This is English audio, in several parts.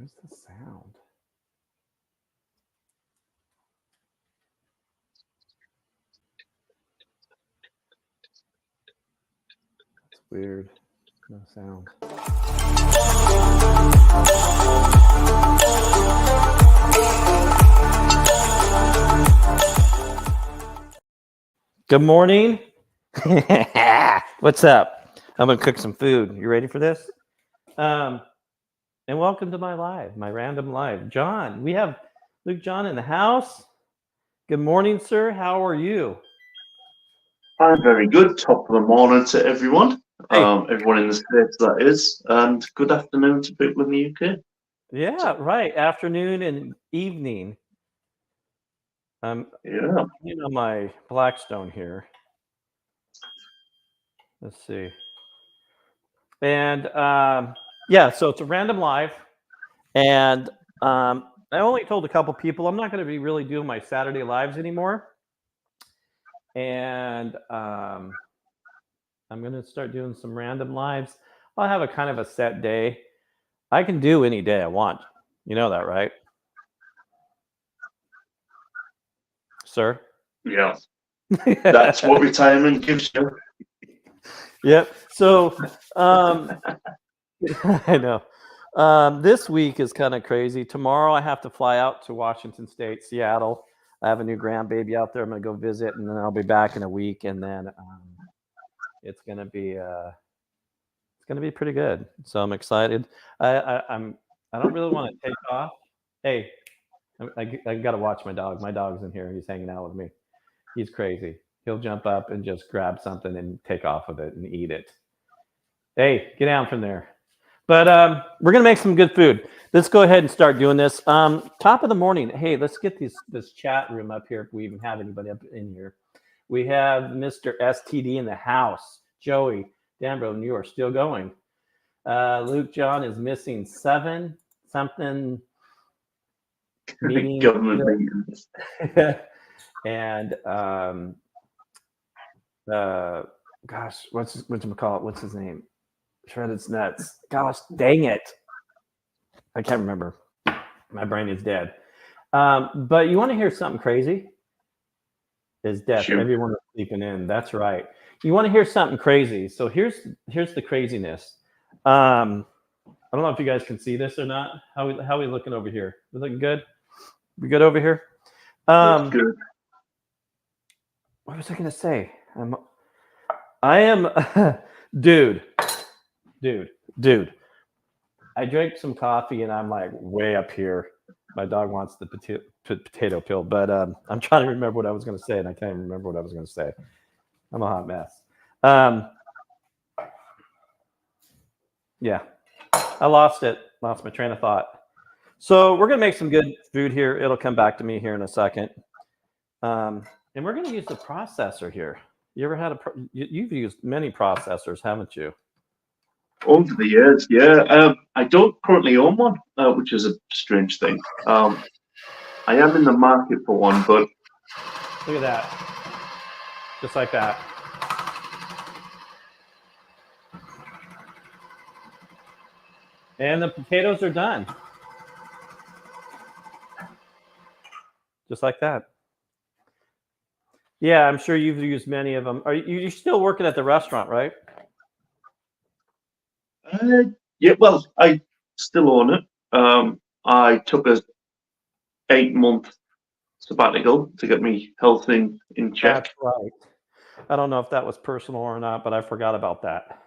Where's the sound? It's weird. No sound. Good morning. What's up? I'm gonna cook some food. You ready for this? And welcome to my random live. John, we have Luke John in the house. Good morning, sir. How are you? I'm very good. Top of the morning to everyone. Hey. Everyone in the States, that is. And good afternoon to people in the UK. Yeah, right. Afternoon and evening. Yeah. You know my Blackstone here. Let's see. And yeah, so it's a random live. And I only told a couple people I'm not going to be really doing my Saturday lives anymore. And I'm going to start doing some random lives. I'll have a kind of a set day. I can do any day I want. You know that, right? Sir? Yeah. That's what retirement gives you. Yep. So I know. This week is kind of crazy. Tomorrow I have to fly out to Washington State, Seattle. I have a new grandbaby out there. I'm going to go visit, and then I'll be back in a week, and then it's going to be pretty good. So I'm excited. I don't really want to take off. Hey, I got to watch my dog. My dog's in here. He's hanging out with me. He's crazy. He'll jump up and just grab something and take off with it and eat it. Hey, get down from there. But we're going to make some good food. Let's go ahead and start doing this. Top of the morning. Hey, let's get this chat room up here if we even have anybody up in here. We have Mr. STD in the house. Joey, Danbro, you are still going. Luke John is missing 7 something meetings. Government meetings. And gosh, what's his name? Shredded's nuts. Gosh, dang it. I can't remember. My brain is dead. But you want to hear something crazy? Is death. Sure. Everyone is sleeping in. That's right. You want to hear something crazy. So here's the craziness. I don't know if you guys can see this or not. How we looking over here? We looking good? We good over here? Good. What was I gonna say? I am dude. I drank some coffee and I'm like way up here. My dog wants the potato pill, but I'm trying to remember what I was gonna say, and I can't even remember what I was gonna say. I'm a hot mess. Yeah, I lost my train of thought. So we're gonna make some good food here. It'll come back to me here in a second. And we're gonna use the processor here. You ever had you've used many processors, haven't you? Over the years, yeah. I don't currently own one, which is a strange thing. I am in the market for one, but look at that, just like that. And the potatoes are done, just like that. Yeah, I'm sure you've used many of them. You're still working at the restaurant, right? yeah. Well, I still own it. I took a 8-month sabbatical to get me health in check. That's right. I don't know if that was personal or not, but I forgot about that.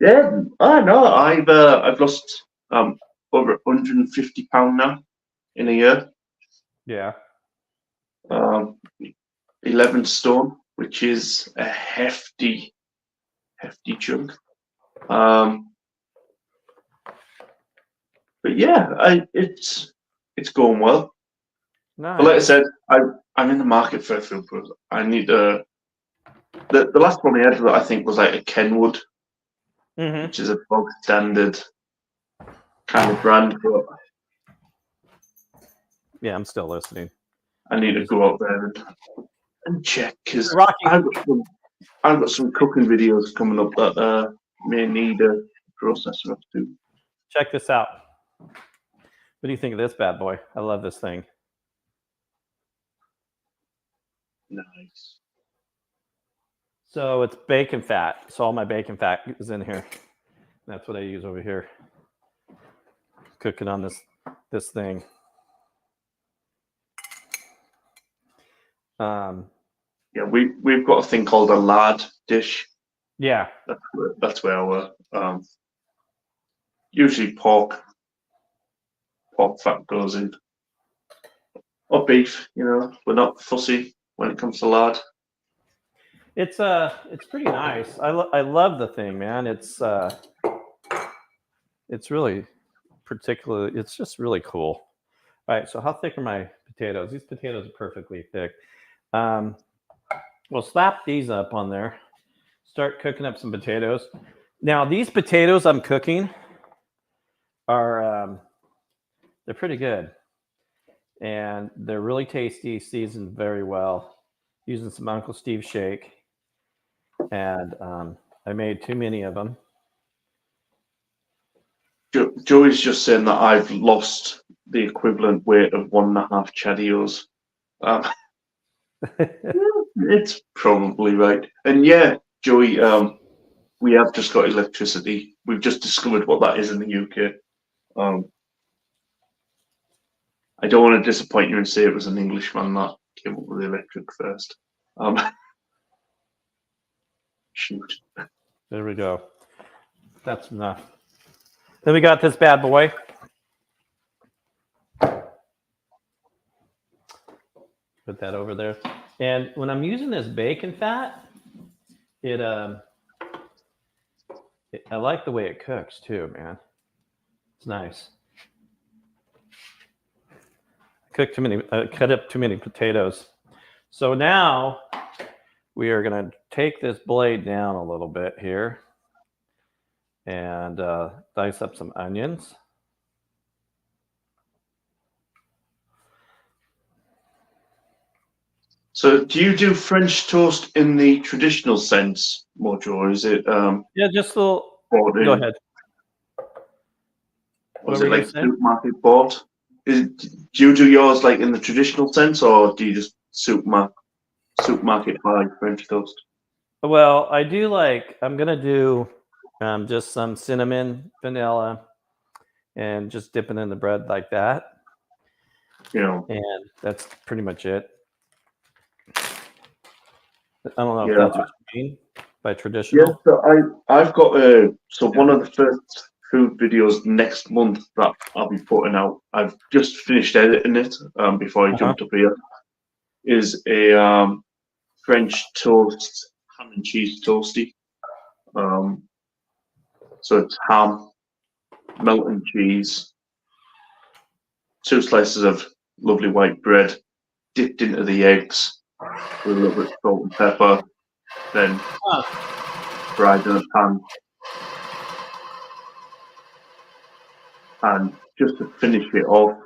Yeah, I know. I've lost over 150 pounds now in a year. Yeah. 11 stone, which is a hefty chunk. But yeah, it's going well. Nice. But like I said, I'm in the market for a food product. I need the last one I had that I think was like a Kenwood, which is a bog standard kind of brand. But yeah, I'm still listening. I need to go out there and check because Rocky. I've got some cooking videos coming up that may need a processor too. Check this out. What do you think of this bad boy? I love this thing. Nice. So it's bacon fat. So all my bacon fat is in here. That's what I use over here. Cooking on this thing. Yeah, we've got a thing called a lard dish. Yeah. That's where our usually pork fat goes in, or beef. You know, we're not fussy when it comes to lard. It's pretty nice. I love the thing, man. It's really particularly. It's just really cool. All right. So how thick are my potatoes? These potatoes are perfectly thick. We'll slap these up on there. Start cooking up some potatoes. Now these potatoes I'm cooking are they're pretty good, and they're really tasty, seasoned very well, using some Uncle Steve shake. And I made too many of them. Joey's just saying that I've lost the equivalent weight of 1.5 Chadios. It's probably right. And yeah, Joey, we have just got electricity. We've just discovered what that is in the UK. I don't want to disappoint you and say it was an Englishman that came up with the electric first. Shoot. There we go. That's enough. Then we got this bad boy. Put that over there. And when I'm using this bacon fat, I like the way it cooks too, man. It's nice. Cut up too many potatoes. So now we are going to take this blade down a little bit here and dice up some onions. So, do you do French toast in the traditional sense, Mojo, or is it? Yeah, just a little. Go ahead. Was it like supermarket bought? Do you do yours like in the traditional sense, or do you just supermarket buy French toast? Well, I do like. I'm gonna do just some cinnamon, vanilla, and just dip it in the bread like that. And that's pretty much it. I don't know if that's what you mean by traditional. Yeah, so I've got one of the first food videos next month that I'll be putting out. I've just finished editing it before I jumped up here. Is a French toast ham and cheese toasty. So it's ham, melted cheese, 2 slices of lovely white bread, dipped into the eggs with a little bit of salt and pepper, then fried in a pan. And just to finish it off,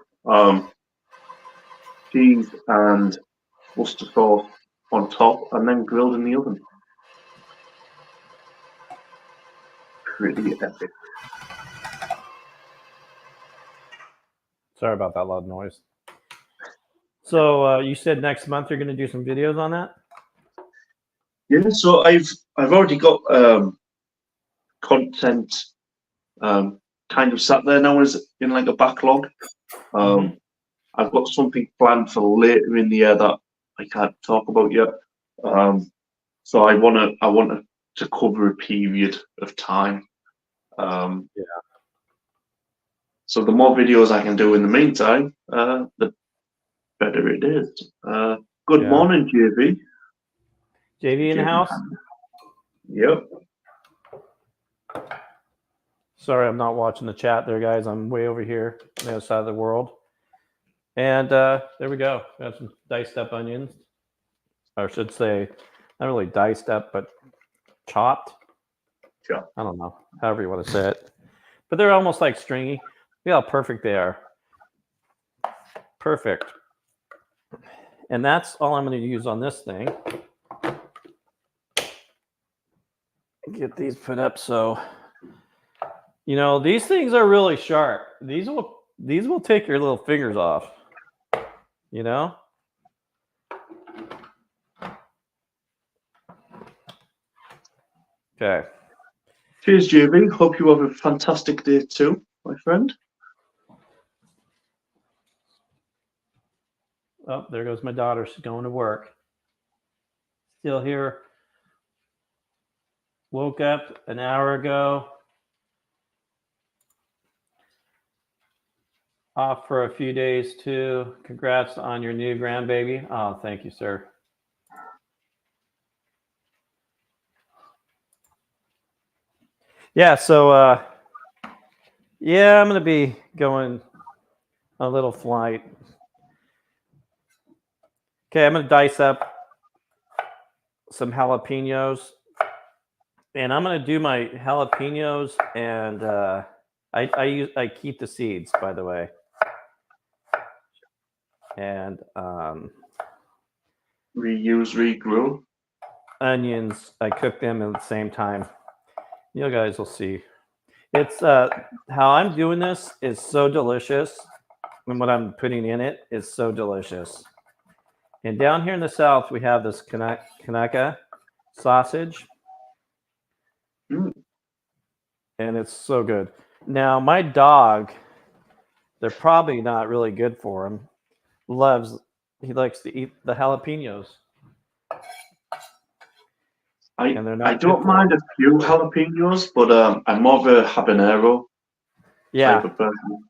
cheese and Worcester sauce on top, and then grilled in the oven. Pretty epic. Sorry about that loud noise. So you said next month you're going to do some videos on that? Yeah, so I've already got content kind of sat there now as in like a backlog. I've got something planned for later in the year that I can't talk about yet. So I want to cover a period of time. So the more videos I can do in the meantime, the better it is. Good morning, JV. JV in the house? Yep. Sorry, I'm not watching the chat there, guys. I'm way over here on the other side of the world. And there we go. Got some diced up onions. Or I should say, not really diced up, but chopped. Sure. I don't know, however you want to say it. But they're almost like stringy. Look how perfect they are. Perfect. And that's all I'm going to use on this thing. Get these put up so, these things are really sharp. These will these will take your little fingers off. You know? Okay. Cheers, JB. Hope you have a fantastic day too, my friend. Oh, there goes my daughter. She's going to work. Still here. Woke up an hour ago. Off for a few days too. Congrats on your new grandbaby. Oh, thank you, sir. Yeah, so yeah, I'm gonna be going a little flight. Okay, I'm gonna dice up some jalapenos, and I'm gonna do my jalapenos, and I keep the seeds, by the way, and Reuse, regrow. onions. I cook them at the same time. You guys will see. It's how I'm doing this is so delicious, and what I'm putting in it is so delicious. And down here in the south, we have this conecuh sausage, Mm. and it's so good. Now, my dog, they're probably not really good for him. He likes to eat the jalapenos, and they're I not good don't for mind him. a few jalapenos, but I'm more of a habanero type Yeah, of person.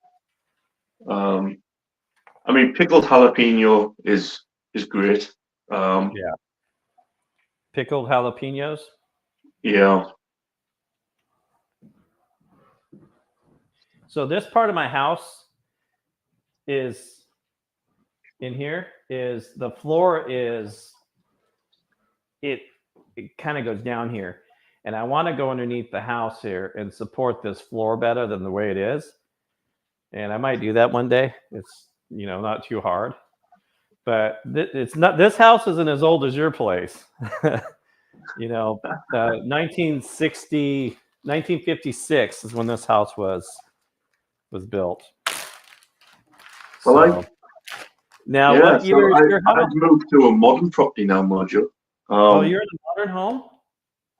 I mean, pickled jalapeno is great. yeah. Pickled jalapenos. Yeah. So this part of my house is in here. Is the floor is it? It kind of goes down here, and I want to go underneath the house here and support this floor better than the way it is. And I might do that one day. It's not too hard, but it's not. This house isn't as old as your place. 1960, 1956 is when this house was built. Well, So now, yeah. what So year is your I've house? moved to a modern property now, Mojo. Oh, you're in a modern home.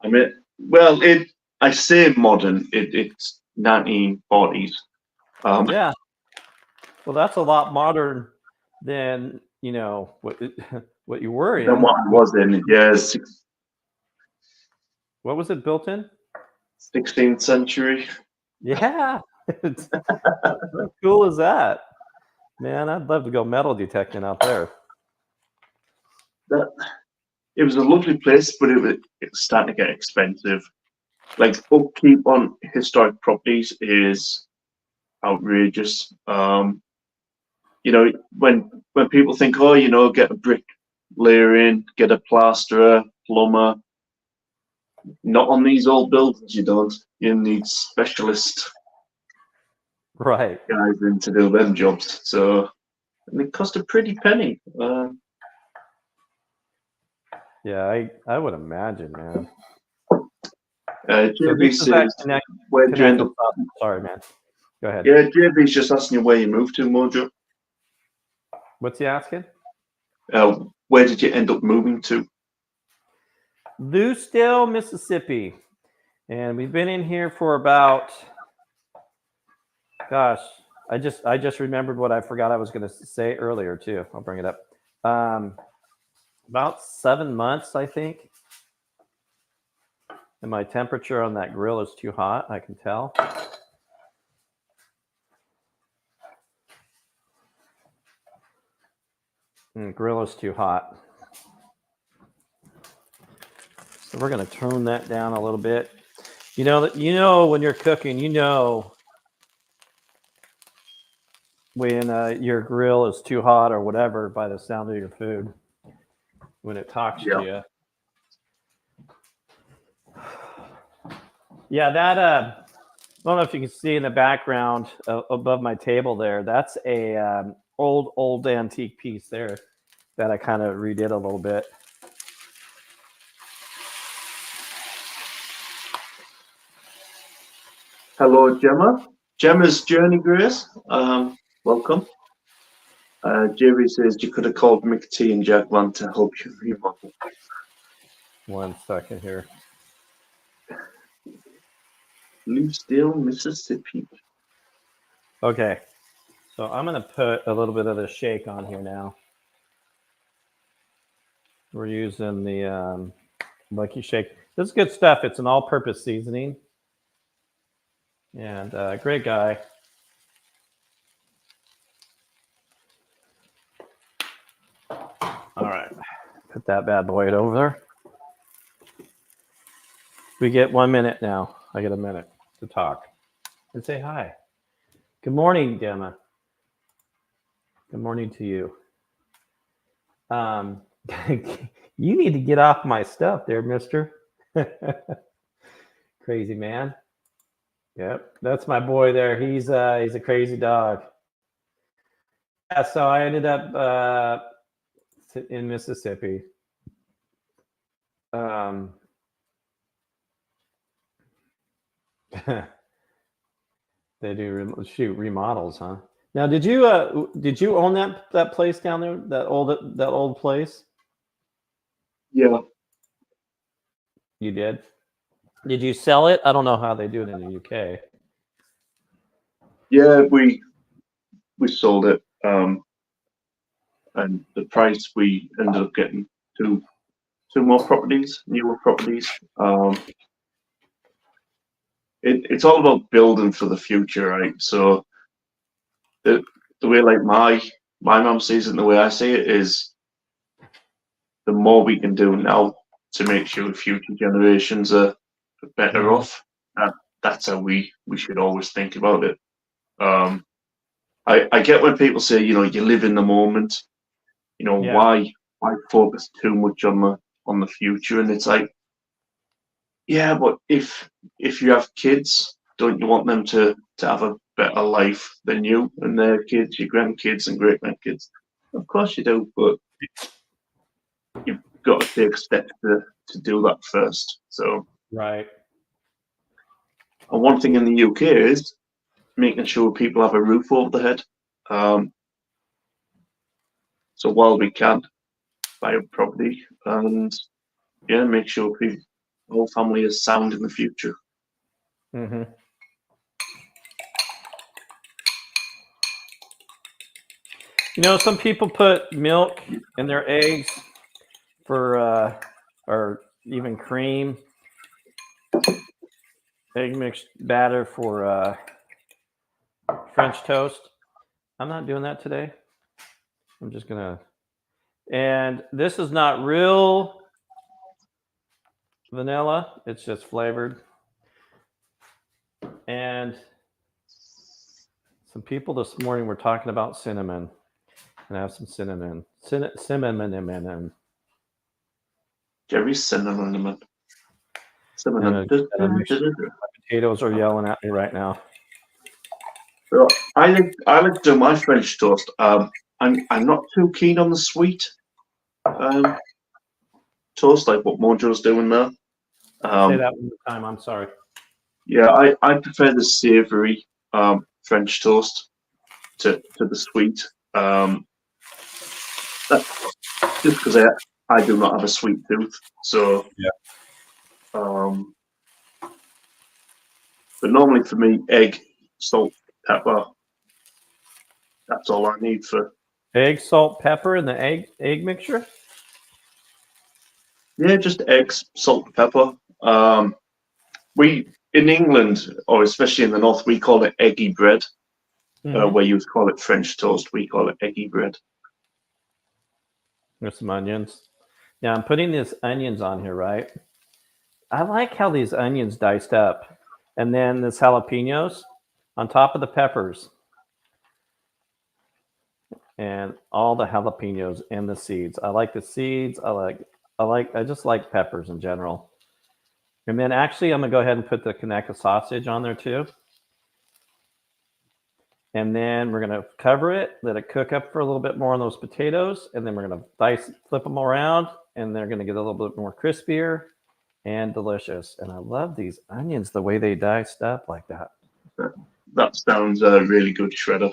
I mean, well, I say modern. It's 1940s. Yeah. Well, that's a lot modern than what what you were Than in. what I was in. Yeah, What was it built in? 16th century. Yeah. How cool is that? Man, I'd love to go metal detecting out there. That it was a lovely place, but it's starting to get expensive. Like upkeep on historic properties is outrageous. When people think, oh, get a brick layer in, get a plasterer, plumber. Not on these old buildings, you don't. You need specialist Right. guys in to do them jobs. So, and it cost a pretty penny. Yeah, I would imagine, man. So JB this is that says, where'd you end connected up? sausage. Sorry, man. Go ahead. Yeah, JB's just asking you where you moved to, Mojo. What's he asking? Where did you end up moving to? Lucedale, Mississippi. And we've been in here for about, gosh, I just remembered what I forgot I was going to say earlier too. I'll bring it up. About 7 months, I think. And my temperature on that grill is too hot, I can tell. And the grill is too hot. So we're going to tone that down a little bit. When you're cooking, when your grill is too hot or whatever by the sound of your food, when it talks to you. Yeah, that I don't know if you can see in the background above my table there. That's a old antique piece there that I kind of redid a little bit. Hello, Gemma. Gemma's Journey Grace, welcome. Jerry says you could have called Mick T and Jack Van to help you remodel. 1 second here. Lucedale, Mississippi. Okay, so I'm going to put a little bit of the shake on here now. We're using the Lucky Shake. This is good stuff. It's an all-purpose seasoning. And great guy. All right, put that bad boy over there. We get 1 minute now. I get a minute to talk and say hi. Good morning, Gemma. Good morning to you. You need to get off my stuff there, mister. Crazy man. Yep, that's my boy there. He's a crazy dog. Yeah, so I ended up in Mississippi. They do remodels, huh? Now, did you own that place down there? That old place? Yeah. You did. Did you sell it? I don't know how they do it in the UK. Yeah, we sold it, and the price we ended up getting two more properties, newer properties. It's all about building for the future, right? So the way like my mum sees it and the way I see it is the more we can do now to make sure future generations are better off. That's how we should always think about it. I get when people say, you live in the moment. Why focus too much on the future? And it's like, yeah, but if you have kids, don't you want them to have a better life than you and their kids, your grandkids and great grandkids? Of course you do, but you've got to take steps to do that first. So right. And one thing in the UK is making sure people have a roof over their head. So while we can buy a property and make sure the whole family is sound in the future. Mm-hmm. Some people put milk in their eggs for or even cream, egg mix batter for French toast. I'm not doing that today. I'm just gonna. And this is not real vanilla. It's just flavored. And some people this morning were talking about cinnamon. And I have some cinnamon. Cinnamon. Jerry cinnamon. Potatoes are yelling at me right now. So I like to do my French toast. I'm not too keen on the sweet toast like what Mojo's doing there. Say that one more time. I'm sorry. Yeah, I prefer the savoury French toast to the sweet. That's just because I do not have a sweet tooth. So yeah. But normally for me, egg, salt, pepper. That's all I need for egg, salt, pepper, and the egg mixture. Yeah, just eggs, salt, and pepper. We in England, or especially in the north, we call it eggy bread. Where you would call it French toast, we call it eggy bread. There's some onions. Now I'm putting these onions on here, right? I like how these onions diced up, and then this jalapenos on top of the peppers, and all the jalapenos and the seeds. I like the seeds. I just like peppers in general. And then actually, I'm gonna go ahead and put the conecuh sausage on there too. And then we're gonna cover it, let it cook up for a little bit more on those potatoes, and then we're gonna flip them around, and they're gonna get a little bit more crispier and delicious. And I love these onions, the way they diced up like that. That sounds really good, shredder.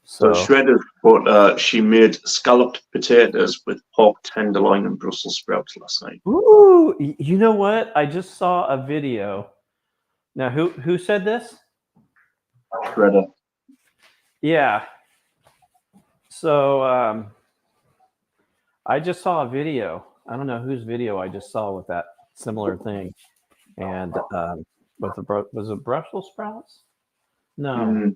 So shredder, but she made scalloped potatoes with pork tenderloin and Brussels sprouts last night. Ooh, you know what? I just saw a video. Now, who said this? Shredder. Yeah. So I just saw a video. I don't know whose video I just saw with that similar thing, and was it Brussels sprouts? No.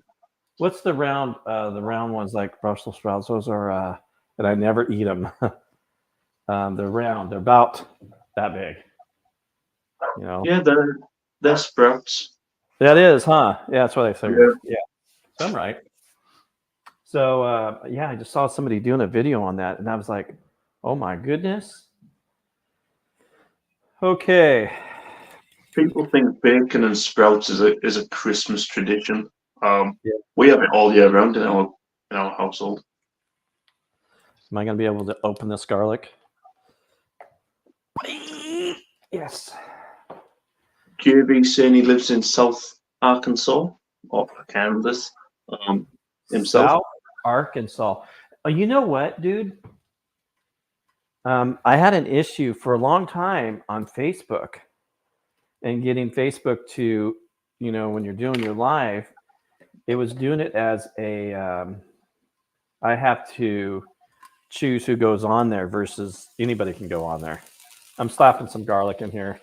What's the round? The round ones like Brussels sprouts. Those are, and I never eat them. They're round. They're about that big. You know. Yeah, they're sprouts. That is, huh? Yeah, that's what I figured. Yeah. So I'm right. So yeah, I just saw somebody doing a video on that, and I was like, "Oh my goodness." Okay. People think bacon and sprouts is a Christmas tradition. Yeah. We have it all year round in our household. Am I going to be able to open this garlic? Yes. JB saying he lives in South Arkansas or Kansas himself. South Arkansas. Oh, you know what, dude? I had an issue for a long time on Facebook and getting Facebook to, when you're doing your live, it was doing it as a, I have to choose who goes on there versus anybody can go on there. I'm slapping some garlic in here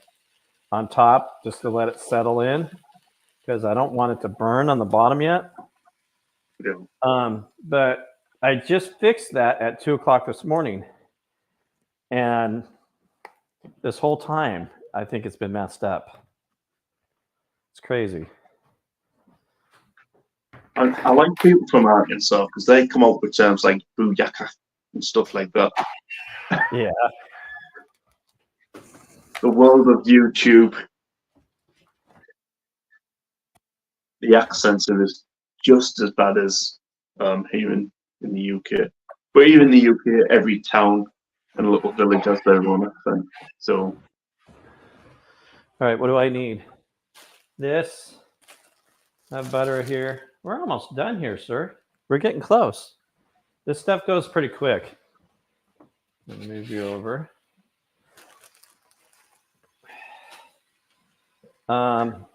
on top just to let it settle in because I don't want it to burn on the bottom yet. Yeah. But I just fixed that at 2:00 this morning. And this whole time, I think it's been messed up. It's crazy. I like people from Arkansas because they come up with terms like booyaka and stuff like that. Yeah. The world of YouTube, the accents are just as bad as here in the UK. But even in the UK, every town and little village has their own accent. So, All right, what do I need? This. I have butter here. We're almost done here, sir. We're getting close. This stuff goes pretty quick. Let me move you over. Mojo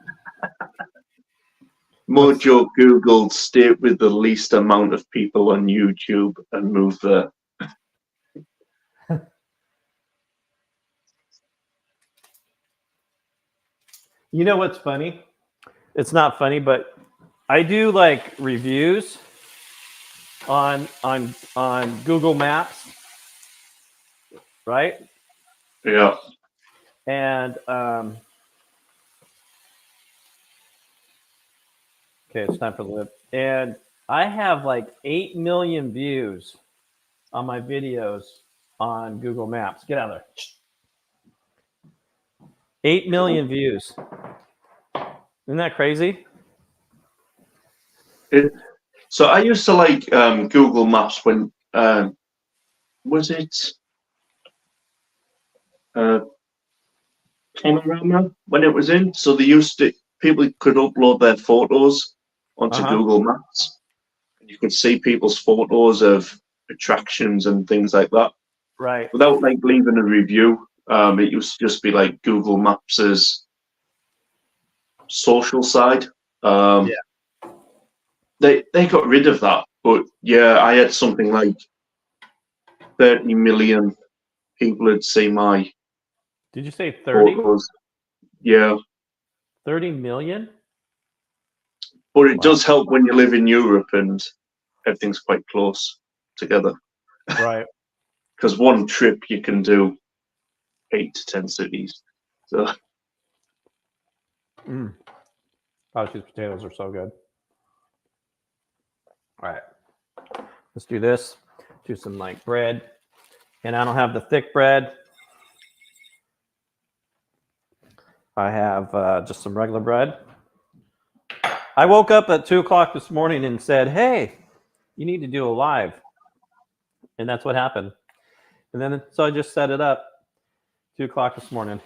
Googled state with the least amount of people on YouTube and move there. You know what's funny? It's not funny, but I do like reviews on Google Maps, right? Yeah. And okay, it's time for the lip. And I have like 8 million views on my videos on Google Maps. Get out of there. 8 million views. Isn't that crazy? So I used to like Google Maps when was it Panorama when it was in? So they used to people could upload their photos onto Google Maps, and you could see people's photos of attractions and things like that. Right. Without like leaving a review. It used to just be like Google Maps' social side. Yeah. They got rid of that, but yeah, I had something like 30 million people had seen my. Did you say 30? Photos. Yeah. 30 million? But it does help when you live in Europe and everything's quite close together. Right. Because one trip you can do 8 to 10 cities. So. Oh, these potatoes are so good. All right. Let's do this. Do some like bread. And I don't have the thick bread. I have just some regular bread. I woke up at 2:00 this morning and said, "Hey, you need to do a live." And that's what happened. And then, so I just set it up 2:00 this morning.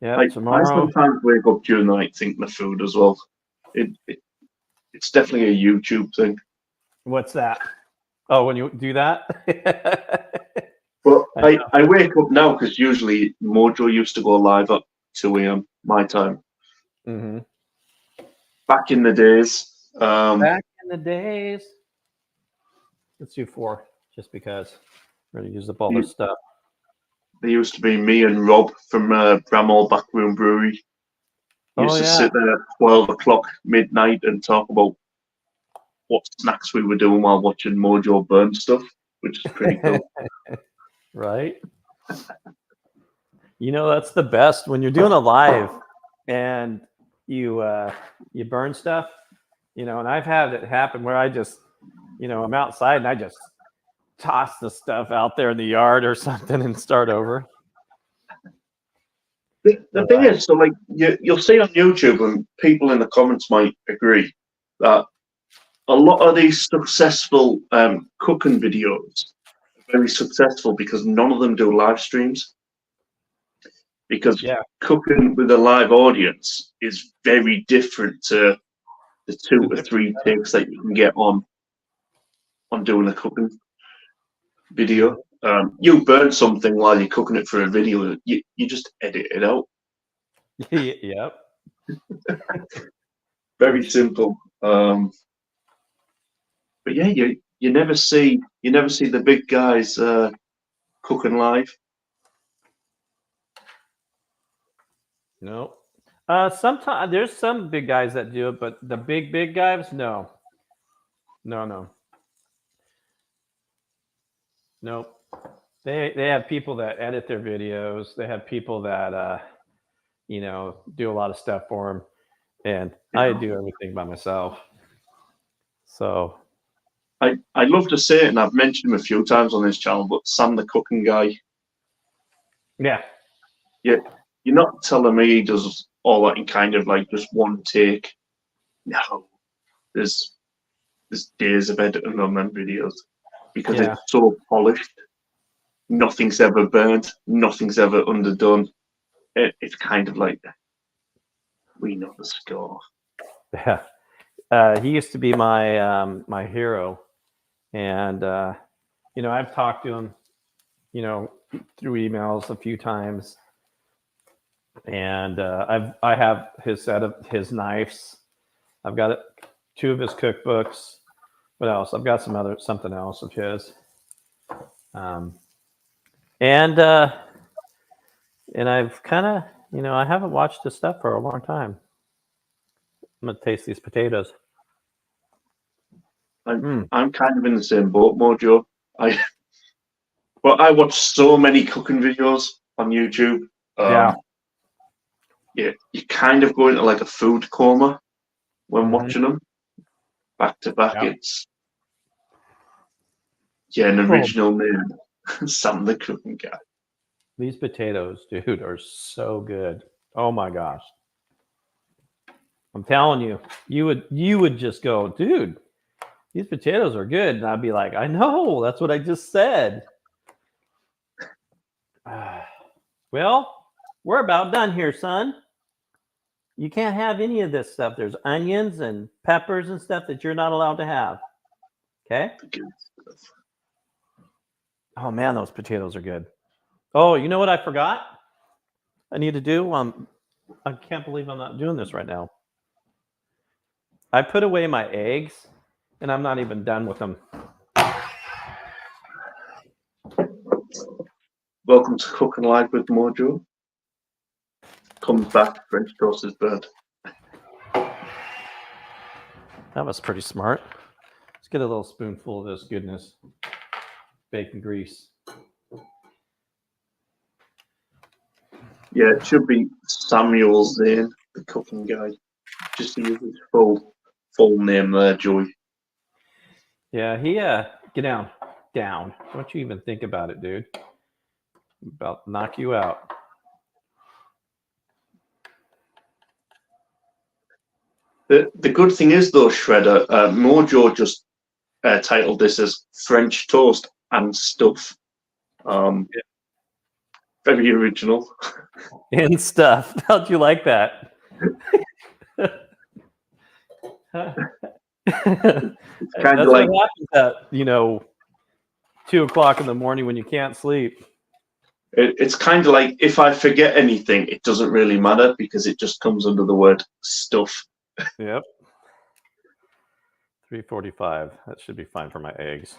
Yeah, I tomorrow. sometimes wake up during the night thinking of food as well. It's definitely a YouTube thing. What's that? Oh, when you do that? But I I wake up now because usually Mojo used to go live at 2 a.m. my time. Mm-hmm. Back in the days, Back in the days. Let's do 4, just because we're going to use up all there this stuff. used to be me and Rob from Bramall Backroom Brewery. Oh, Used to yeah. sit there at 12 o'clock midnight and talk about what snacks we were doing while watching Mojo burn stuff, which is pretty cool. Right? That's the best when you're doing a live and you burn stuff, and I've had it happen where I just, I'm outside and I just toss the stuff out there in the yard or something and start over. The thing is, so like you'll see on YouTube, and people in the comments might agree that a lot of these successful cooking videos are very successful because none of them do live streams. Because cooking with a live audience is very different to the 2 to 3 takes that you can get on doing a cooking video. You burn something while you're cooking it for a video, you just edit it out. Yep. Very simple. But yeah, you never see the big guys cooking live. No. Sometimes there's some big guys that do it, but the big guys, no. No. Nope. They have people that edit their videos. They have people that do a lot of stuff for them, and I do everything by myself. So I love to say it, and I've mentioned him a few times on this channel, but Sam the cooking guy. yeah, You're not telling me he does all that in kind of like just one take. No, there's days of editing on them videos because yeah. it's so polished. Nothing's ever burnt. Nothing's ever underdone. It's kind of like we know the score. Yeah. He used to be my my hero, and I've talked to him, through emails a few times, and I have his set of his knives. I've got 2 of his cookbooks. What else? I've got something else of his, and I've kind of I haven't watched his stuff for a long time. I'm gonna taste these potatoes. I'm kind of in the same boat, Mojo. I watch so many cooking videos on YouTube. Yeah, you kind of go into like a food coma when watching them back to back. Yeah. It's an original name, Sam the cooking guy. These potatoes, dude, are so good. Oh my gosh. I'm telling you, you would just go, dude, these potatoes are good. And I'd be like, I know, that's what I just said. Well, we're about done here, son. You can't have any of this stuff. There's onions and peppers and stuff that you're not allowed to have. Okay? Oh man, those potatoes are good. Oh, you know what I forgot? I need to do. I can't believe I'm not doing this right now. I put away my eggs, and I'm not even done with them. Welcome to Cooking Live with Mojo. Comes back, French toast is bird. That was pretty smart. Let's get a little spoonful of this goodness. Bacon grease. Yeah, it should be Samuel Zane, the cooking guy. Just to use his full name there, Joey. Yeah, he get down. Don't you even think about it, dude. I'm about to knock you out. The good thing is though, Shredder, Mojo just titled this as French toast and stuff. Very original. and stuff. How'd you like that? It's kind That's of like what happens at 2 o'clock in the morning when you can't sleep. it's kind of like if I forget anything, it doesn't really matter because it just comes under the word stuff. Yep. 3:45. That should be fine for my eggs.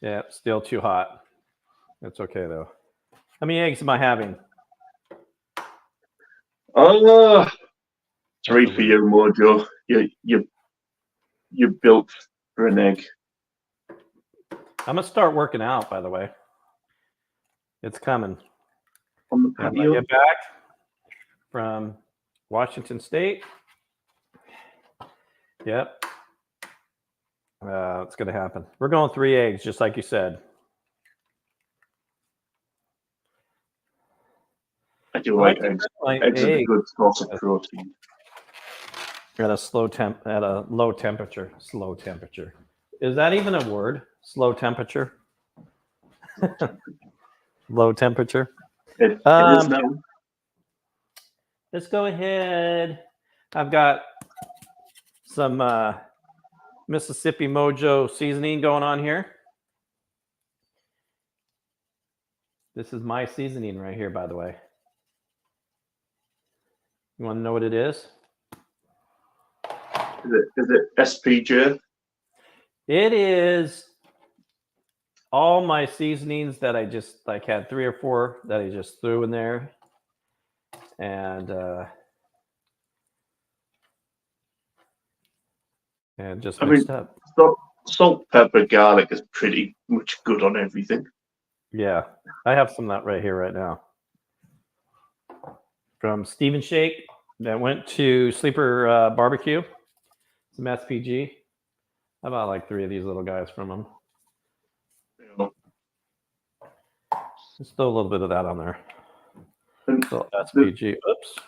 Yeah, still too hot. That's okay though. How many eggs am I having? Oh, 3 That's a for weird. you, Mojo. You're built for an egg. I'm gonna start working out. By the way, it's coming. On the When I patio. get back from Washington State. Yep. It's gonna happen. We're going 3 eggs, just like you said. I do like eggs. Eggs are a Eggs good source of protein. at a low temperature. Slow temperature. Is that even a word? Slow temperature. Low temperature. It is now. Let's go ahead. I've got some Mississippi Mojo seasoning going on here. This is my seasoning right here, by the way. You want to know what it is? Is it SPJ? It is all my seasonings that I just had 3 or 4 that I just threw in there, and just mixed up. Salt, pepper, garlic is pretty much good on everything. Yeah, I have some of that right here, right now, from Steven Shake that went to Sleeper Barbecue. Some SPG. I bought like 3 of these little guys from them. Just throw a little bit of that on there. So SPG. Oops.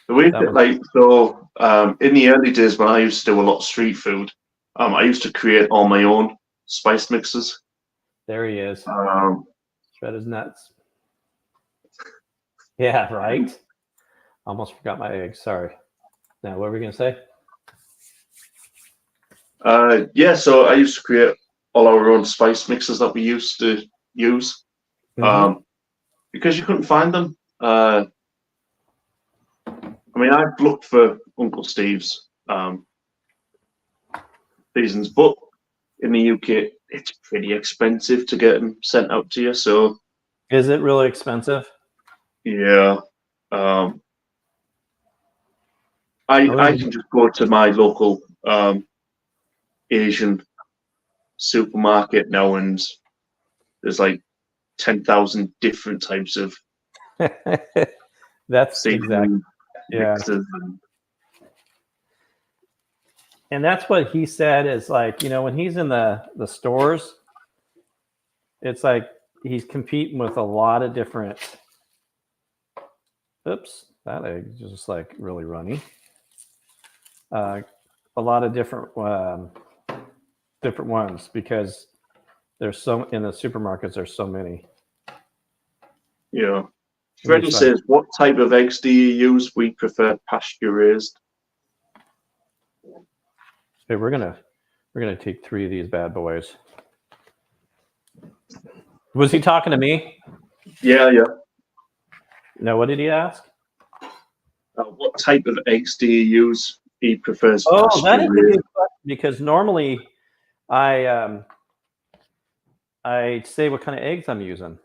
The way that, in the early days when I used to do a lot of street food, I used to create all my own spice mixes. There he is. Shred his nuts. Yeah, right. Almost forgot my eggs. Sorry. Now, what were we gonna say? Yeah, so I used to create all our own spice mixes that we used to use. Because you couldn't find them. I mean, I've looked for Uncle Steve's seasons, but in the UK, it's pretty expensive to get them sent out to you. So, is it really expensive? Yeah, I can just go to my local Asian supermarket now, and there's like 10,000 different types of That's exactly mixes. And that's what he said is like, when he's in the stores, it's like he's competing with a lot of different. Oops, that egg is just like really runny. A lot of different ones because there's so in the supermarkets. There's so many. Yeah. Freddie says, "What type of eggs do you use? We prefer pasture raised." Hey, we're gonna take 3 of these bad boys. Was he talking to me? Yeah. No, what did he ask? What type of eggs do you use? He prefers. Oh, that is a good question because normally I say what kind of eggs I'm using,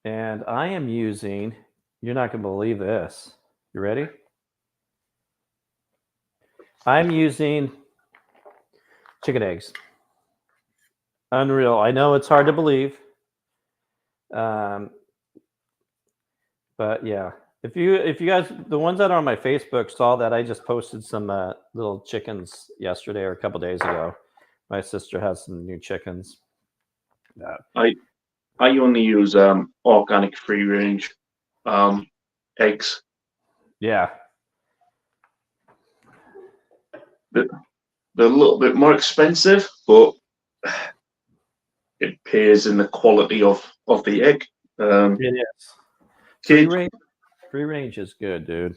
and I am using. You're not gonna believe this. You ready? I'm using chicken eggs. Unreal. I know it's hard to believe. But yeah, if you guys, the ones that are on my Facebook saw that I just posted some little chickens yesterday or a couple days ago. My sister has some new chickens. I only use organic free range eggs. Yeah. They're a little bit more expensive, but it pays in the quality of the egg. It is. Cage, Free range is good, dude.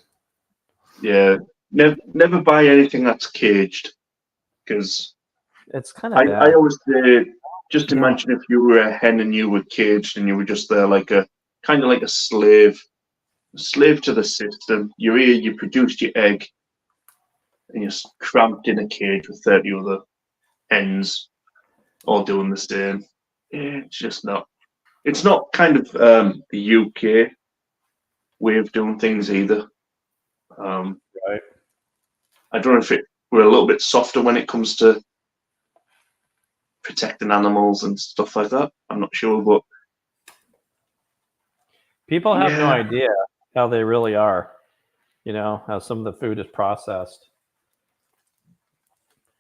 yeah. Never buy anything that's caged, because It's kind of I bad. always say, just You know, imagine if you were a hen and you were caged and you were just there like a kind of like a slave to the system. You're here, you produced your egg, and you're cramped in a cage with 30 other hens all doing the same. It's just not. It's not kind of the UK way of doing things either. right? I don't know if we're a little bit softer when it comes to protecting animals and stuff like that. I'm not sure, but People have no yeah, idea how they really are. You know, how some of the food is processed.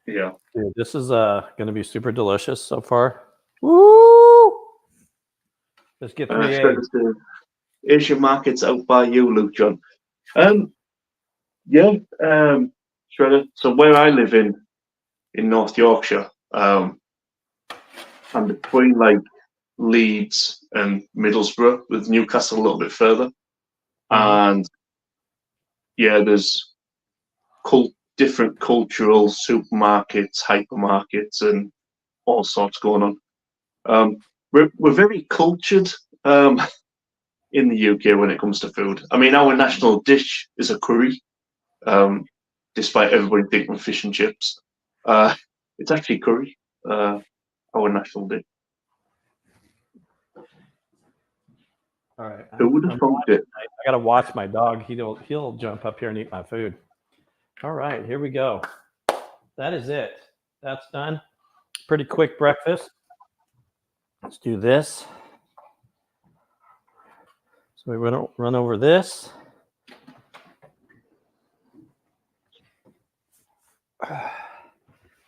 yeah. Dude, this is going to be super delicious so far. Woo! Let's get 3 eggs. Asian markets out by you, Luke John. Yeah, Shredder. So where I live in North Yorkshire, I'm between like Leeds and Middlesbrough, with Newcastle a little bit further. And yeah, there's different cultural supermarkets, hypermarkets, and all sorts going on. We're very cultured in the UK when it comes to food. I mean, our national dish is a curry, despite everybody thinking fish and chips. It's actually curry, our national dish. All right. Who would have thought it? I got to watch my dog. He'll jump up here and eat my food. All right, here we go. That is it. That's done. Pretty quick breakfast. Let's do this. So we run over this.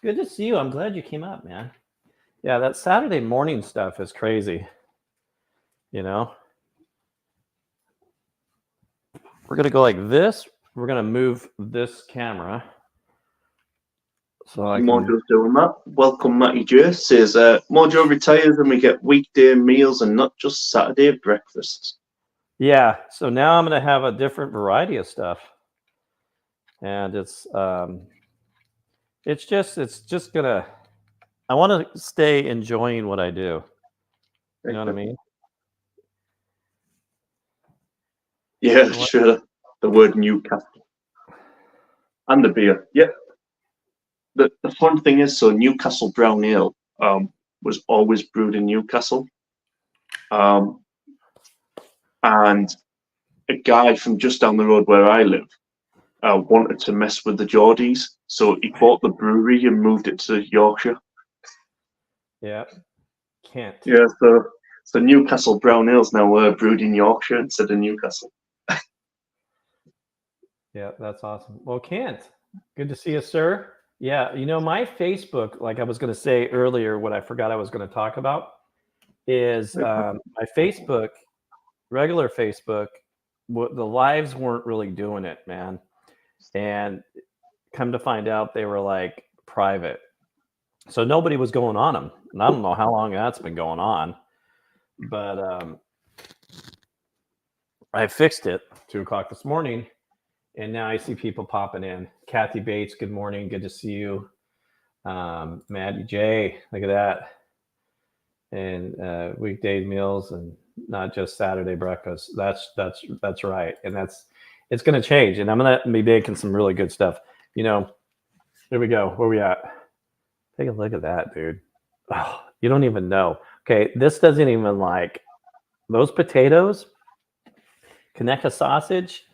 Good to see you. I'm glad you came up, man. Yeah, that Saturday morning stuff is crazy. You know? We're going to go like this. We're going to move this camera. So Mojo's doing that. Welcome, Matty J. Says, Mojo retires and we get weekday meals and not just Saturday breakfasts. Yeah, so now I'm going to have a different variety of stuff. And it's just going to, I want to stay enjoying what I do. You know what I mean? Yeah, sure. The word Newcastle. And the beer. Yeah. The fun thing is, so Newcastle Brown Ale was always brewed in Newcastle. And a guy from just down the road where I live wanted to mess with the Geordies. So he bought the brewery and moved it to Yorkshire. Yeah. Can't. Yeah, so Newcastle Brown Ale's now brewed in Yorkshire instead of Newcastle. Yeah, that's awesome. Well, Kent, good to see you, sir. Yeah, you know, my Facebook, like I was going to say earlier, what I forgot I was going to talk about is my Facebook, regular Facebook, the lives weren't really doing it, man. And come to find out, they were like private. So nobody was going on them. And I don't know how long that's been going on, but I fixed it 2:00 this morning. And now I see people popping in. Kathy Bates, good morning. Good to see you. Maddie J, look at that. And weekday meals and not just Saturday breakfast. That's right. And it's going to change. And I'm going to be making some really good stuff. You know, here we go. Where we at? Take a look at that, dude. Oh, you don't even know. Okay, this doesn't even like those potatoes, conecuh sausage.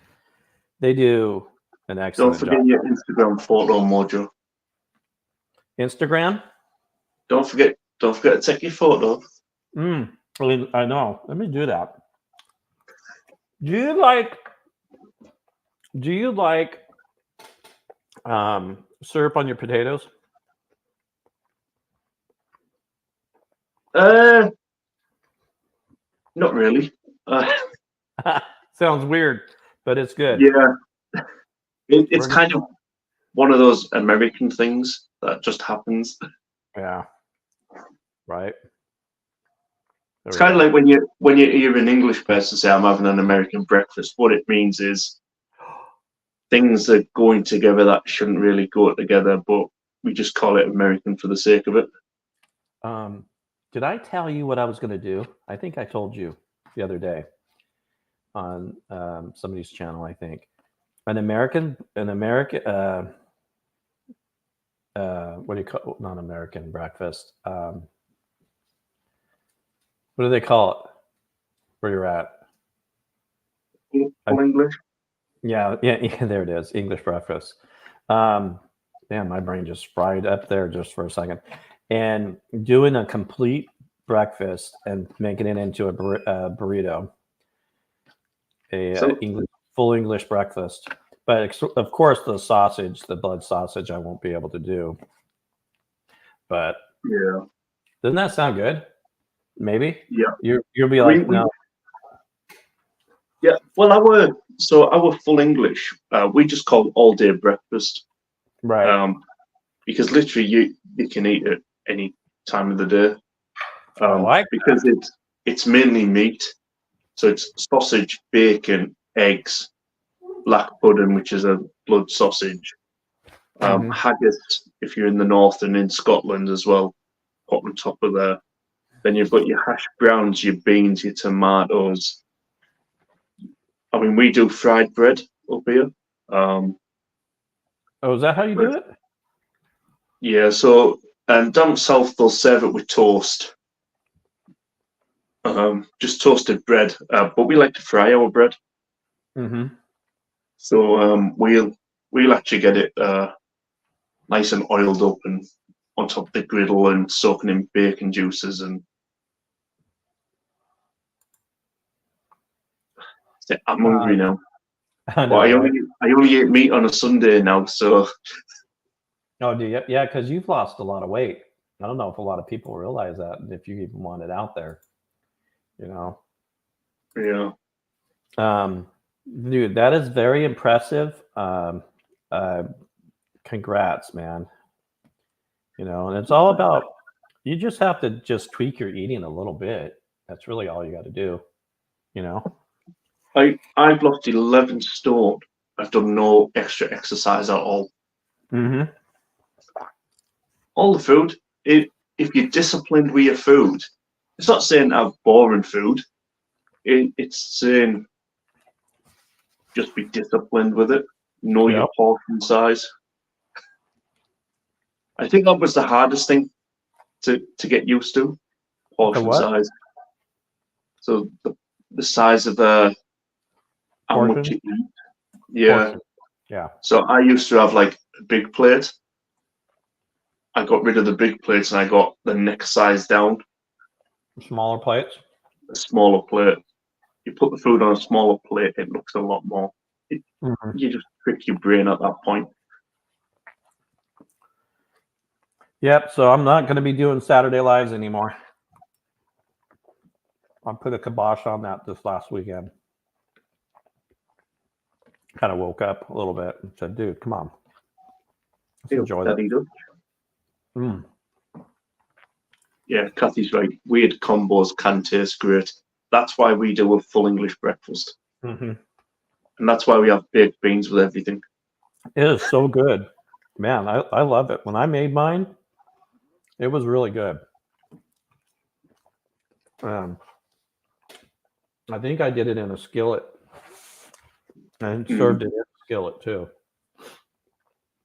They do an excellent job. Don't forget your Instagram photo, Mojo. Instagram? Don't forget to take your photo. I know. Let me do that. Do you like syrup on your potatoes? Not really. Sounds weird, but it's good. Yeah, it's kind of one of those American things that just happens. Yeah. Right. It's kind of like when you hear an English person say, "I'm having an American breakfast." What it means is things are going together that shouldn't really go together, but we just call it American for the sake of it. Did I tell you what I was going to do? I think I told you the other day on somebody's channel. I think an American, what do you call not American breakfast? What do they call it? Where you're at? Full English. Yeah, there it is. English breakfast. Damn, my brain just fried up there just for a second. And doing a complete breakfast and making it into a burrito, full English breakfast. But of course, the blood sausage, I won't be able to do. But yeah, doesn't that sound good? Maybe. Yeah, you'll be like, no. Yeah, well, our full English, we just call all day breakfast, right? Because literally you can eat it any time of the day, because it's mainly meat, so it's sausage, bacon, eggs, black pudding, which is a blood sausage, haggis if you're in the north and in Scotland as well, put on top of there. Then you've got your hash browns, your beans, your tomatoes. I mean, we do fried bread up here. Is that how you do it? Yeah, so down south they'll serve it with toast, just toasted bread. But we like to fry our bread. So we'll actually get it nice and oiled up and on top of the griddle and soaking in bacon juices and. I'm hungry now. I know, I only eat meat on a Sunday now, so. Oh, do you? Yeah, because you've lost a lot of weight. I don't know if a lot of people realize that, if you even want it out there, Yeah. Dude, that is very impressive. Congrats, man. And it's all about, you just have to just tweak your eating a little bit. That's really all you got to do. I've lost 11 stone. I've done no extra exercise at all. All the food. If you're disciplined with your food, it's not saying have boring food. It's saying just be disciplined with it. Know your portion size. I think that was the hardest thing to get used to. Portion size. So the size of how much you eat. Yeah. Portion. Yeah. So I used to have like a big plate. I got rid of the big plates and I got the next size down. Smaller plates? A smaller plate. You put the food on a smaller plate, it looks a lot more. You just trick your brain at that point. Yep, so I'm not going to be doing Saturday Lives anymore. I put a kibosh on that this last weekend. Kind of woke up a little bit and said, dude, come on. Let's enjoy that. Yeah, Kathy's right. Weird combos can taste great. That's why we do a full English breakfast. And that's why we have baked beans with everything. It is so good. Man, I love it. When I made mine, it was really good. I think I did it in a skillet and served it in a skillet too.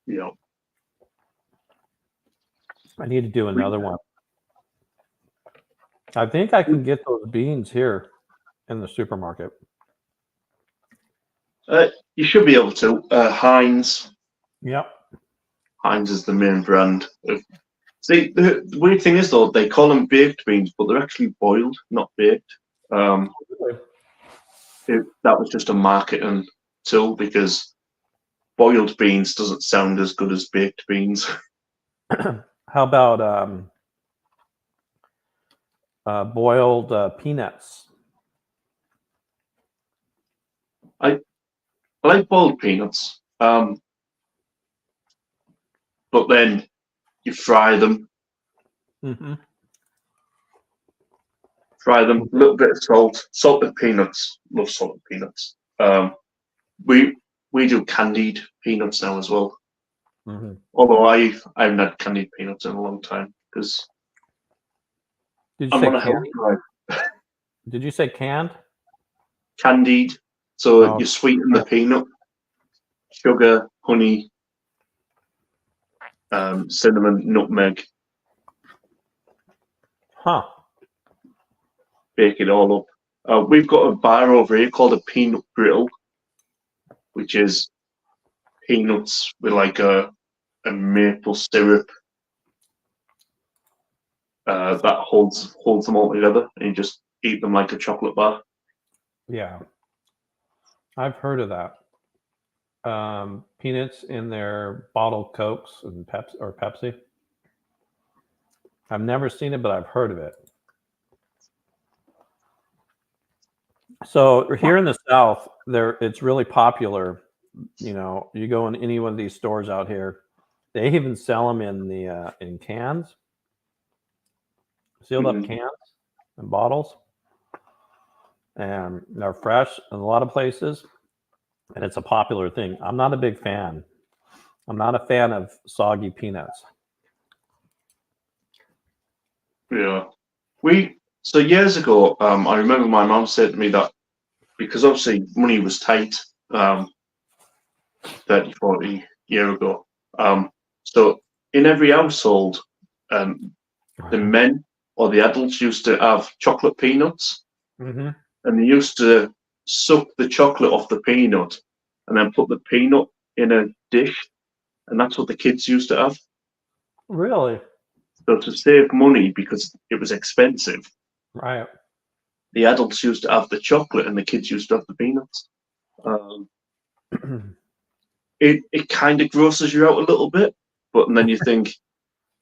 Yeah. I need to do another one. I think I can get those beans here in the supermarket. You should be able to. Heinz. Yep. Heinz is the main brand. See, the weird thing is though, they call them baked beans, but they're actually boiled, not baked. That was just a marketing tool because boiled beans doesn't sound as good as baked beans. How about boiled peanuts? I like boiled peanuts, but then you fry them. Fry them, a little bit of salt, salted peanuts. Love salted peanuts. We do candied peanuts now as well. Mm-hmm. Although I haven't had candied peanuts in a long time because I'm on a health drive. Did you say canned? Candied, so you sweeten the peanut, sugar, honey, cinnamon, nutmeg. Huh. Bake it all up. We've got a bar over here called a peanut brittle, which is peanuts with like a maple syrup that holds them all together, and you just eat them like a chocolate bar. Yeah, I've heard of that. Peanuts in their bottled Cokes and Pepsi. I've never seen it, but I've heard of it. So here in the South, it's really popular. You know, you go in any one of these stores out here, they even sell them in cans, sealed up cans and bottles, and they're fresh in a lot of places, and it's a popular thing. I'm not a big fan. I'm not a fan of soggy peanuts. Yeah, so years ago, I remember my mum said to me that because obviously money was tight, 30, 40 years ago. So in every household, the men or the adults used to have chocolate peanuts, and they used to suck the chocolate off the peanut and then put the peanut in a dish, and that's what the kids used to have. Really? So to save money because it was expensive, Right. the adults used to have the chocolate and the kids used to have the peanuts. It kind of grosses you out a little bit, but then you think,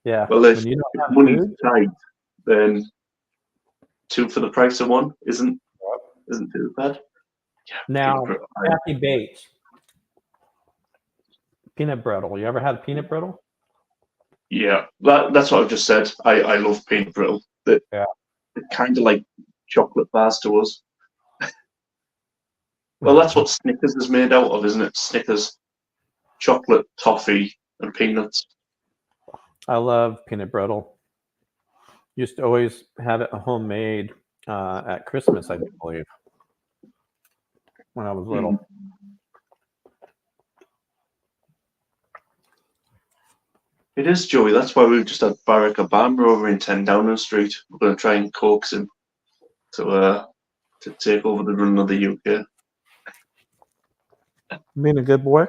yeah, well, if you don't have money's food, tight, then two for the price of one isn't too bad. Yeah, now, Kathy Bates, peanut brittle. You ever had peanut brittle? Yeah, that's what I've just said. I love peanut brittle. They're kind of like chocolate bars to us. Well, that's what Snickers is made out of, isn't it? Snickers, chocolate, toffee, and peanuts. I love peanut brittle. Used to always have it homemade at Christmas, I believe, when I was little. It is, Joey. That's why we've just had Barack Obama over in 10 Downing Street. We're going to try and coax him to take over the run of the UK. Being a good boy.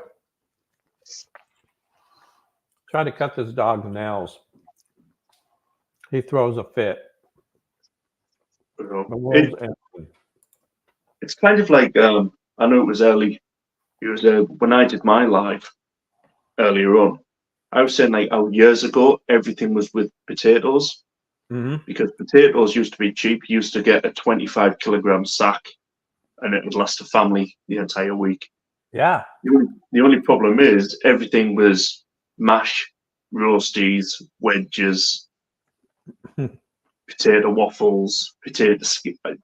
Try to cut this dog's nails. He throws a fit. It's kind of like I know it was early. It was when I did my live earlier on. I was saying like how years ago everything was with potatoes because potatoes used to be cheap. You used to get a 25 kilogram sack, and it would last a family the entire week. Yeah. The only problem is everything was mash, roasties, wedges, potato waffles,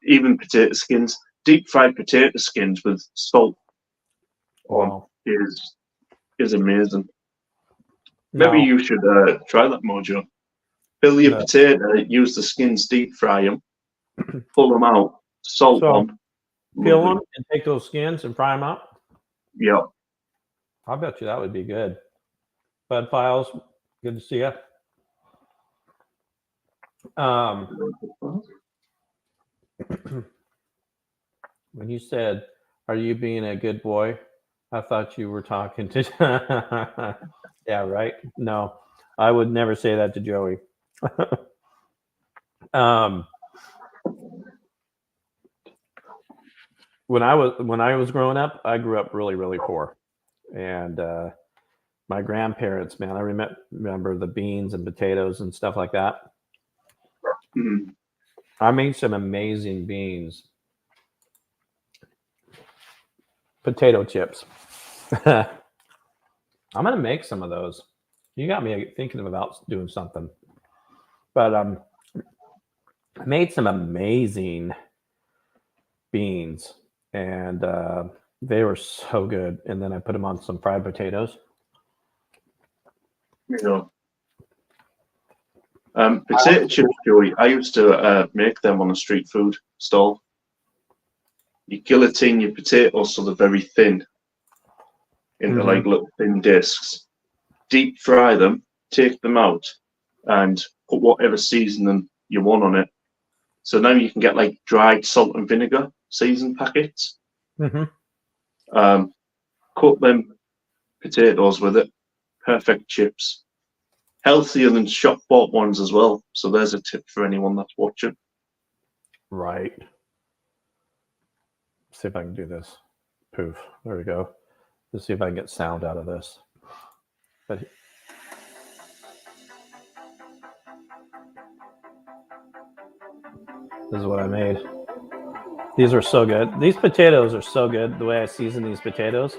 even potato skins. Deep fried potato skins with salt on is amazing. Maybe you should try that, Mojo. Fill your potato, use the skins, deep fry them, pull them out, salt on. Peel them and take those skins and fry them up? Yeah. I bet you that would be good. Bud Files, good to see you. When you said, "Are you being a good boy?" I thought you were talking to. Yeah, right. No, I would never say that to Joey. When I was growing up, I grew up really, really poor, and my grandparents, man, I remember the beans and potatoes and stuff like that. I made some amazing beans. Potato chips. I'm gonna make some of those. You got me thinking about doing something. But I made some amazing beans, and they were so good. And then I put them on some fried potatoes. Potato chips, Joey. I used to make them on a street food stall. You guillotine your potatoes so they're very thin into like little thin discs. Deep fry them, take them out, and put whatever seasoning you want on it. So now you can get like dried salt and vinegar seasoned packets. Cook them potatoes with it. Perfect chips. Healthier than shop bought ones as well. So there's a tip for anyone that's watching. Right. See if I can do this. Poof. There we go. Let's see if I can get sound out of this. But this is what I made. These are so good. These potatoes are so good. The way I season these potatoes.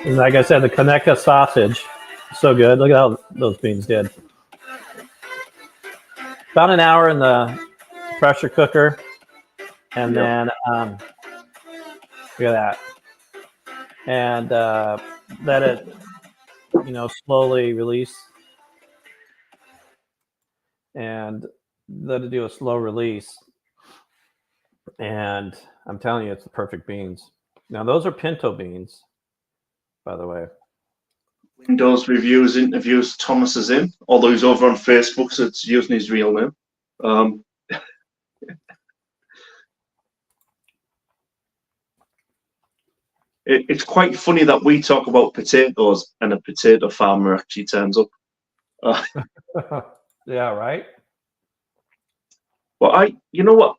And like I said, the conecuh sausage, so good. Look at how those beans did. About an hour in the pressure cooker, and then look at that, and let it, slowly release, and let it do a slow release. And I'm telling you, it's the perfect beans. Now those are pinto beans, by the way. Windows reviews, interviews Thomas is in, although he's over on Facebook, so it's using his real name. It's quite funny that we talk about potatoes and a potato farmer actually turns up. Yeah, right. But you know what?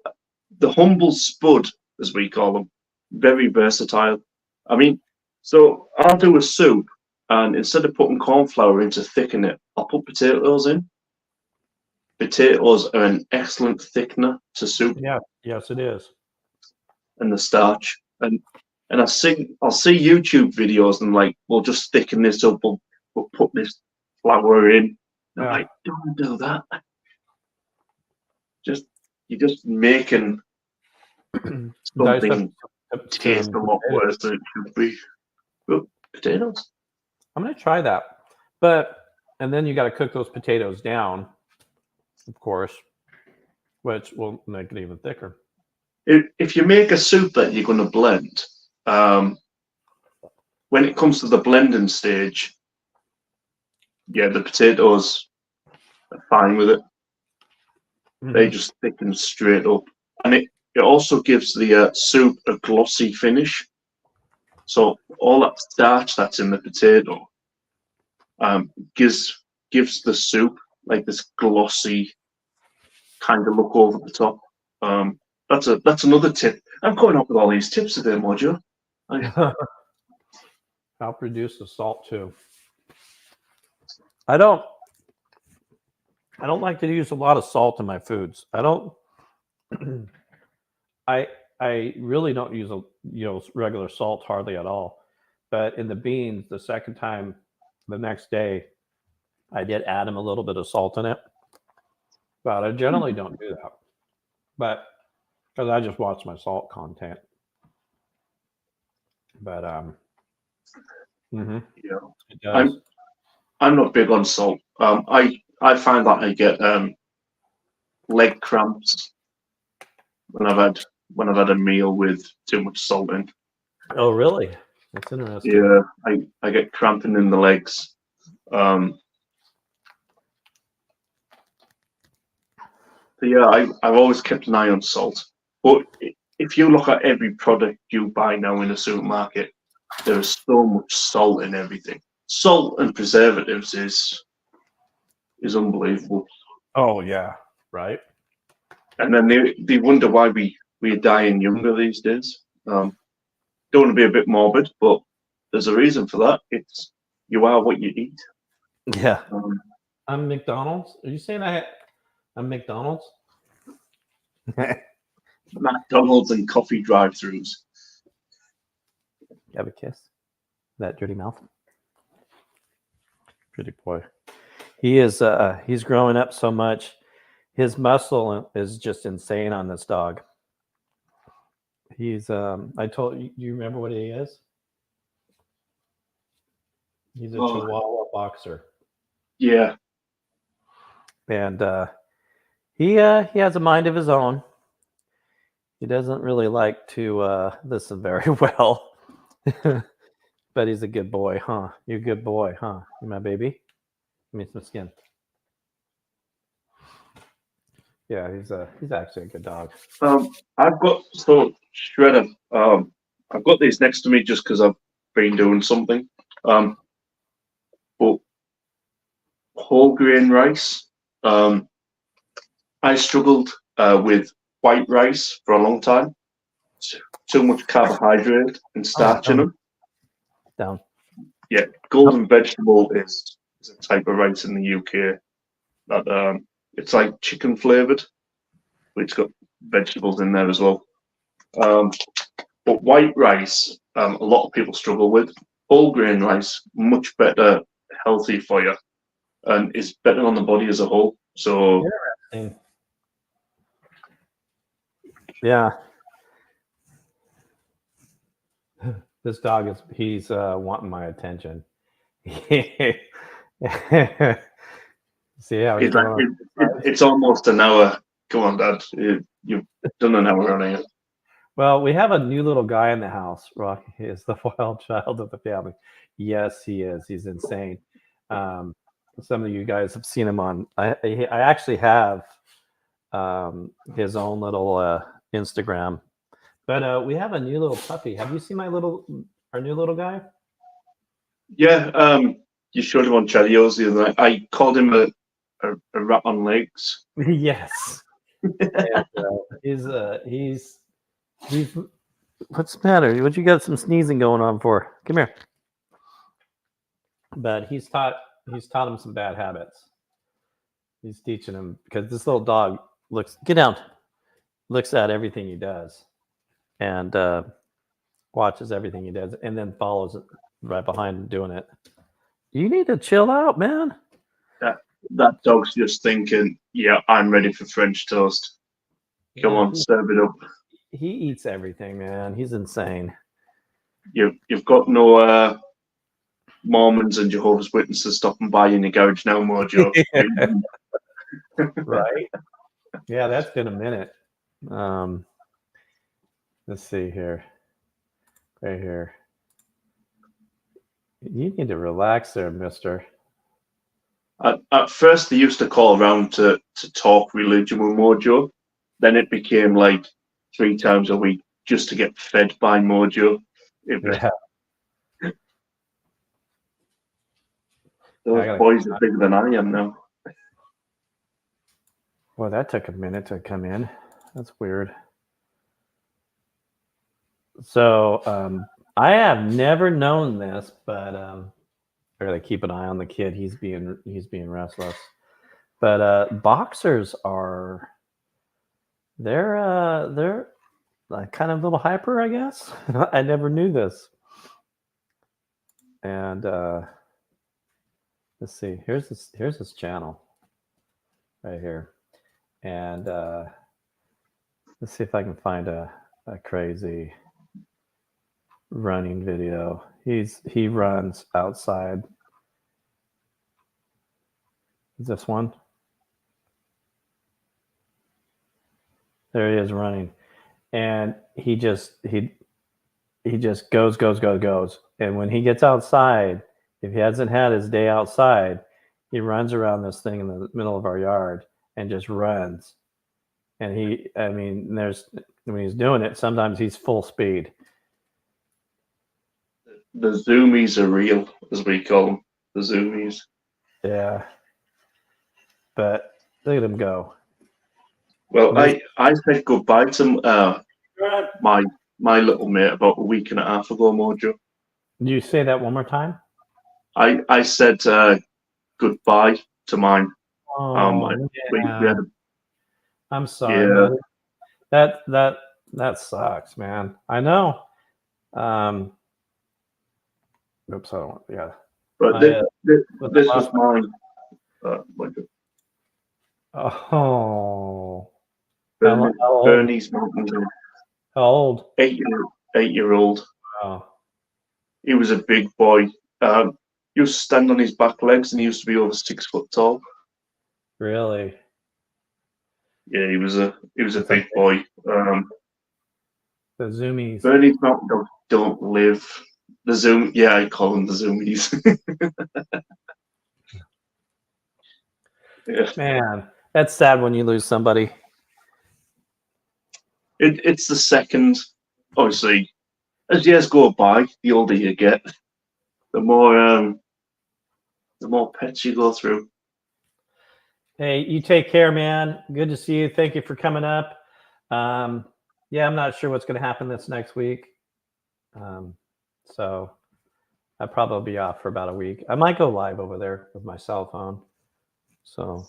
The humble spud, as we call them, very versatile. I mean, so I'll do a soup, and instead of putting corn flour in to thicken it, I'll put potatoes in. Potatoes are an excellent thickener to soup. Yeah, yes, it is. And the starch, and I'll see YouTube videos and like, we'll just thicken this up, we'll put this flour in. And I'm like, don't do that. You're just making something taste a lot worse than it should be. But potatoes. I'm gonna try that, and then you got to cook those potatoes down, of course, which will make it even thicker. If you make a soup that you're going to blend, when it comes to the blending stage, yeah, the potatoes are fine with it. They just thicken straight up, and it also gives the soup a glossy finish. So all that starch that's in the potato gives the soup like this glossy kind of look over the top. That's another tip. I'm coming up with all these tips today, Mojo. I'll reduce the salt too. I don't like to use a lot of salt in my foods. I don't. I really don't use regular salt hardly at all. But in the beans, the second time, the next day, I did add them a little bit of salt in it. But I generally don't do that. But because I just watch my salt content. But yeah, it does. I'm not big on salt. I find that I get leg cramps when I've had a meal with too much salt in. Oh, really? That's interesting. Yeah, I get cramping in the legs. So yeah, I've always kept an eye on salt. But if you look at every product you buy now in a supermarket, there is so much salt in everything. Salt and preservatives is unbelievable. Oh yeah, right. And then they wonder why we're dying younger these days. Don't want to be a bit morbid, but there's a reason for that. It's you are what you eat. Yeah. I'm McDonald's. Are you saying I'm McDonald's? McDonald's and coffee drive-throughs. Have a kiss. That dirty mouth. Pretty boy. He is. He's growing up so much. His muscle is just insane on this dog. He's. I told you. You remember what he is? He's a Chihuahua boxer. Yeah. And he has a mind of his own. He doesn't really like to listen very well. But he's a good boy, huh? You're a good boy, huh? You my baby? Give me some skin. Yeah, he's actually a good dog. I've got Shredder. I've got these next to me just because I've been doing something. But whole grain rice. I struggled with white rice for a long time. Too much carbohydrate and starch in them. Down. Yeah, golden vegetable is a type of rice in the UK that it's like chicken flavored, but it's got vegetables in there as well. But white rice, a lot of people struggle with. Whole grain rice, much better, healthy for you, and is better on the body as a whole. So, interesting. Yeah. This dog he's wanting my attention. See how he's going? It's almost an hour. Come on, Dad. You've done an hour on it. Well, we have a new little guy in the house. Rocky is the wild child of the family. Yes, he is. He's insane. Some of you guys have seen him on. I actually have his own little Instagram. But we have a new little puppy. Have you seen our new little guy? Yeah, you showed him on Chadios the other night. I called him a rat on legs. Yes. And, he's what's the matter? What you got some sneezing going on for? Come here. But he's taught him some bad habits. He's teaching him because this little dog looks at everything he does. And watches everything he does and then follows it right behind him doing it. You need to chill out, man. That dog's just thinking, yeah, I'm ready for French toast. Come on, serve it up. He eats everything, man. He's insane. You've got no Mormons and Jehovah's Witnesses stopping by in your garage now, Mojo. Right? Yeah, that's been a minute. Let's see here. Right here. You need to relax there, mister. At first, they used to call around to talk religion with Mojo. Then it became like 3 times a week just to get fed by Mojo. Yeah. Those boys are bigger than I am now. Well, that took a minute to come in. That's weird. So I have never known this, but I gotta keep an eye on the kid. He's being restless. But boxers they're like kind of a little hyper, I guess. I never knew this. And let's see. Here's this channel right here, and let's see if I can find a crazy running video. He runs outside. Is this one? There he is running, and he just goes. And when he gets outside, if he hasn't had his day outside, he runs around this thing in the middle of our yard and just runs. And when he's doing it, sometimes he's full speed. The zoomies are real, as we call them. The zoomies. Yeah. But look at him go. Well, I said goodbye to my little mate about a week and a half ago, Mojo. Do you say that one more time? I said goodbye to mine. Oh, We had man. I'm sorry, yeah, buddy. That sucks, man. I know. Um, oops, I don't want. Yeah, but my with the this was lost mine. Oh, Bernie, how old? Bernie's mountain goat. How old? 8 year old. Oh, He was a big boy. He used to stand on his back legs, and he used to be over 6 foot tall. really? Yeah, he was a That's a big boy. the zoomies. Bernie's mountain goats don't live. The Zoom, yeah, I call them the Zoomies. Yeah, Man, that's sad when you lose somebody. it's the second. Obviously, as years go by, the older you get, the more pets you go through. Hey, you take care, man. Good to see you. Thank you for coming up. Yeah, I'm not sure what's going to happen this next week. So I'll probably be off for about a week. I might go live over there with my cell phone. So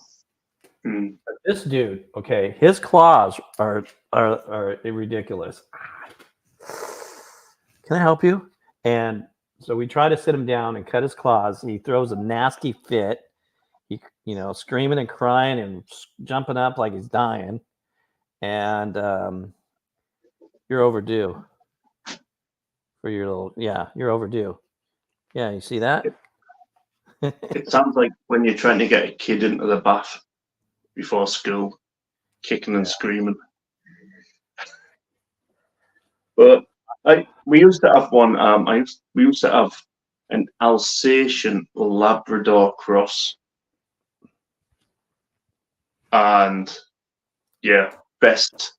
Mm. this dude, okay, his claws are ridiculous. Can I help you? And so we try to sit him down and cut his claws. He throws a nasty fit. He, screaming and crying and jumping up like he's dying. And you're overdue for your little. Yeah, you're overdue. Yeah, you see that? It sounds like when you're trying to get a kid into the bath before school, kicking and screaming. But we used to have one. We used to have an Alsatian Labrador cross, and yeah, best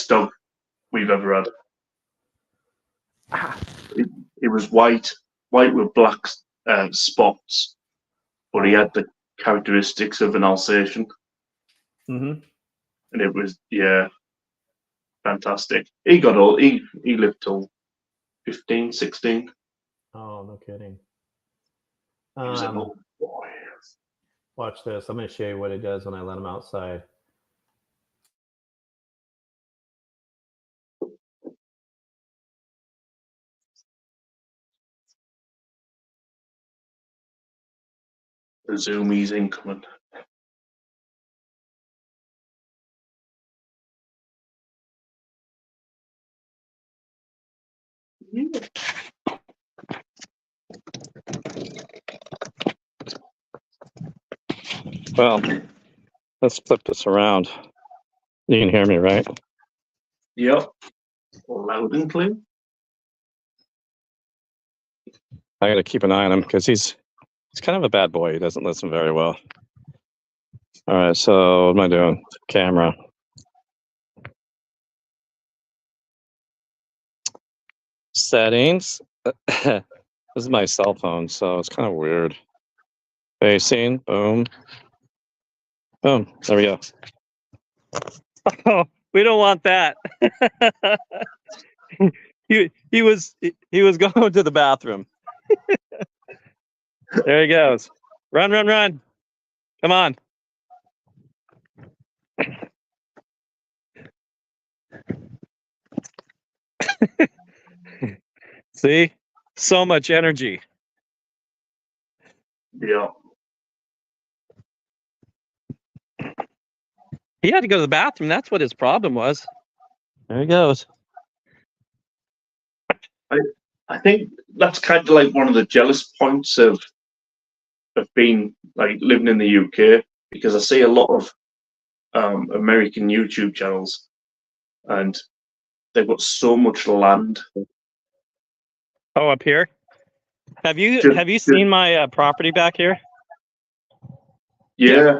dog we've ever had. It was white with black spots, but he had the characteristics of an Alsatian, Mm-hmm. and it was fantastic. He got old. He lived till 15, 16. Oh, no kidding. He was an old boy. Watch this. I'm going to show you what it does when I let him outside. The Zoomies incoming. Yeah. Well, let's flip this around. You can hear me, right? Yep. Loud and clear. I got to keep an eye on him because he's kind of a bad boy. He doesn't listen very well. All right, so what am I doing? Camera. Settings. This is my cell phone, so it's kind of weird. Facing. Boom. Boom. There we go. Oh, we don't want that. he was going to the bathroom. There he goes. Run, run, run. Come on. See? So much energy. Yeah. He had to go to the bathroom. That's what his problem was. There he goes. I think that's kind of like one of the jealous points of being like living in the UK, because I see a lot of American YouTube channels, and they've got so much land. Oh, up here. Have you Just, seen my property back here? yeah.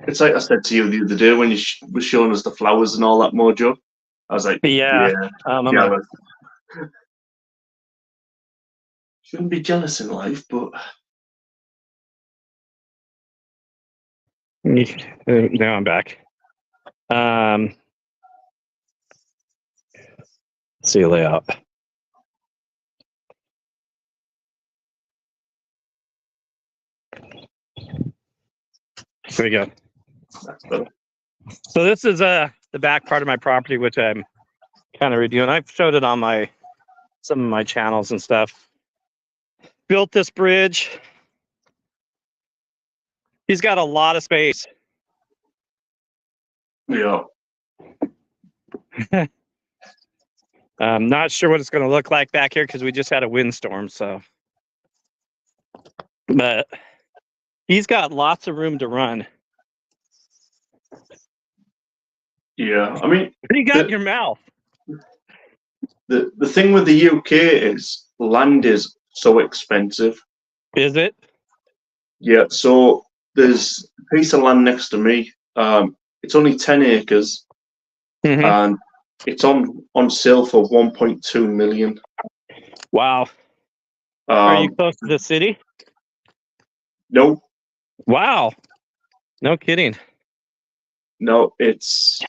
It's like I said to you the other day when you were showing us the flowers and all that mojo. I was like, Yeah. jealous. Shouldn't be jealous in life, but Now I'm back. See layout. There you go. That's better. So this is the back part of my property, which I'm kind of redoing. I've showed it on some of my channels and stuff. Built this bridge. He's got a lot of space. Yeah. I'm not sure what it's going to look like back here because we just had a windstorm. So, but he's got lots of room to run. Yeah. I mean, What do you got in your mouth? the thing with the UK is land is so expensive. Is it? Yeah. So there's a piece of land next to me. It's only 10 acres, Mhm. and it's on sale for 1.2 million. Wow. Are you close to the city? No, Wow. No kidding. no, it's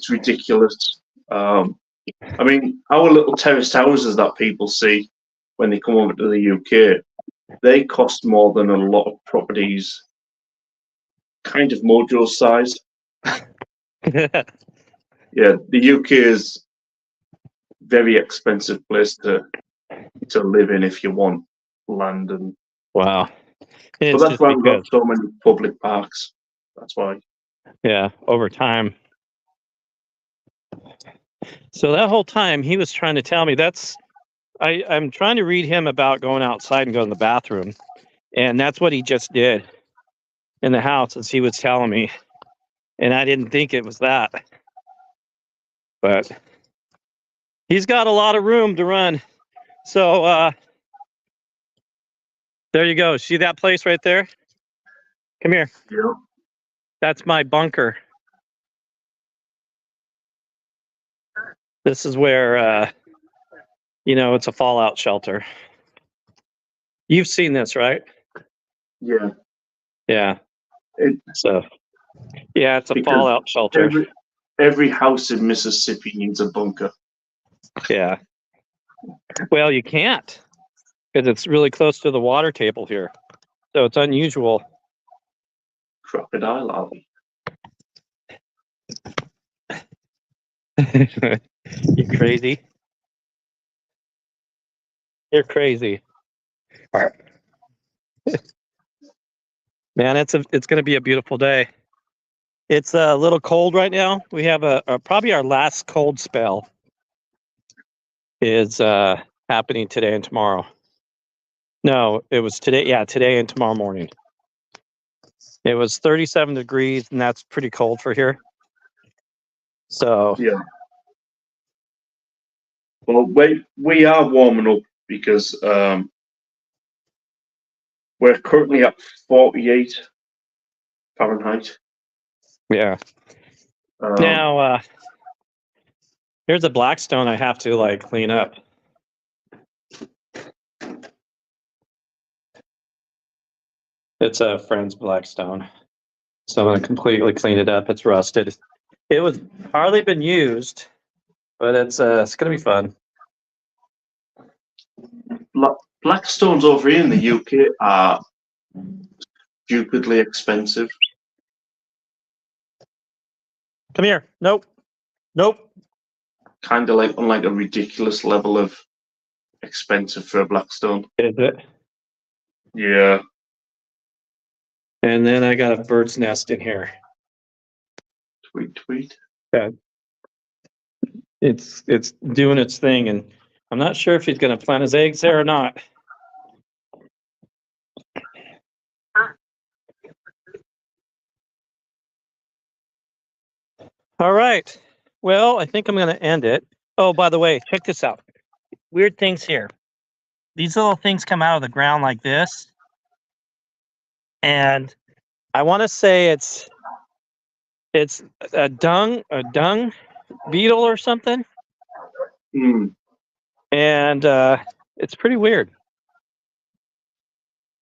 ridiculous. I mean, our little terraced houses that people see when they come over to the UK, they cost more than a lot of properties, kind of mojo size. Yeah, the UK is very expensive place to live in if you want land, and Wow. but It's that's just why we've because, got so many public parks. That's why. yeah, over time. So that whole time he was trying to tell me I'm trying to read him about going outside and going to the bathroom. And that's what he just did in the house as he was telling me. And I didn't think it was that. But he's got a lot of room to run. So there you go. See that place right there? Come here. Yeah. That's my bunker. This is where it's a fallout shelter. You've seen this, right? Yeah. Yeah. It, So yeah, it's a because fallout shelter. every house in Mississippi needs a bunker. Yeah. Well, you can't because it's really close to the water table here. So it's unusual. Crocodile Alley. You crazy? You're crazy. Man, it's going to be a beautiful day. It's a little cold right now. We have probably our last cold spell is happening today and tomorrow. No, it was today. Yeah, today and tomorrow morning. It was 37 degrees, and that's pretty cold for here. So Yeah. Well, we are warming up because we're currently at 48 Fahrenheit. yeah. Now here's a blackstone I have to clean up. It's a friend's blackstone, so I'm gonna completely clean it up. It's rusted. It was hardly been used, but it's gonna be fun. Blackstones over here in the UK are stupidly expensive. Come here. Nope. Kind of like on a ridiculous level of expensive for a blackstone. Is it? Yeah. And then I got a bird's nest in here. Tweet. Yeah. It's doing its thing, and I'm not sure if he's gonna plant his eggs there or not. All right. Well, I think I'm going to end it. Oh, by the way, check this out. Weird things here. These little things come out of the ground like this. And I want to say it's a dung beetle or something. Mm. And it's pretty weird.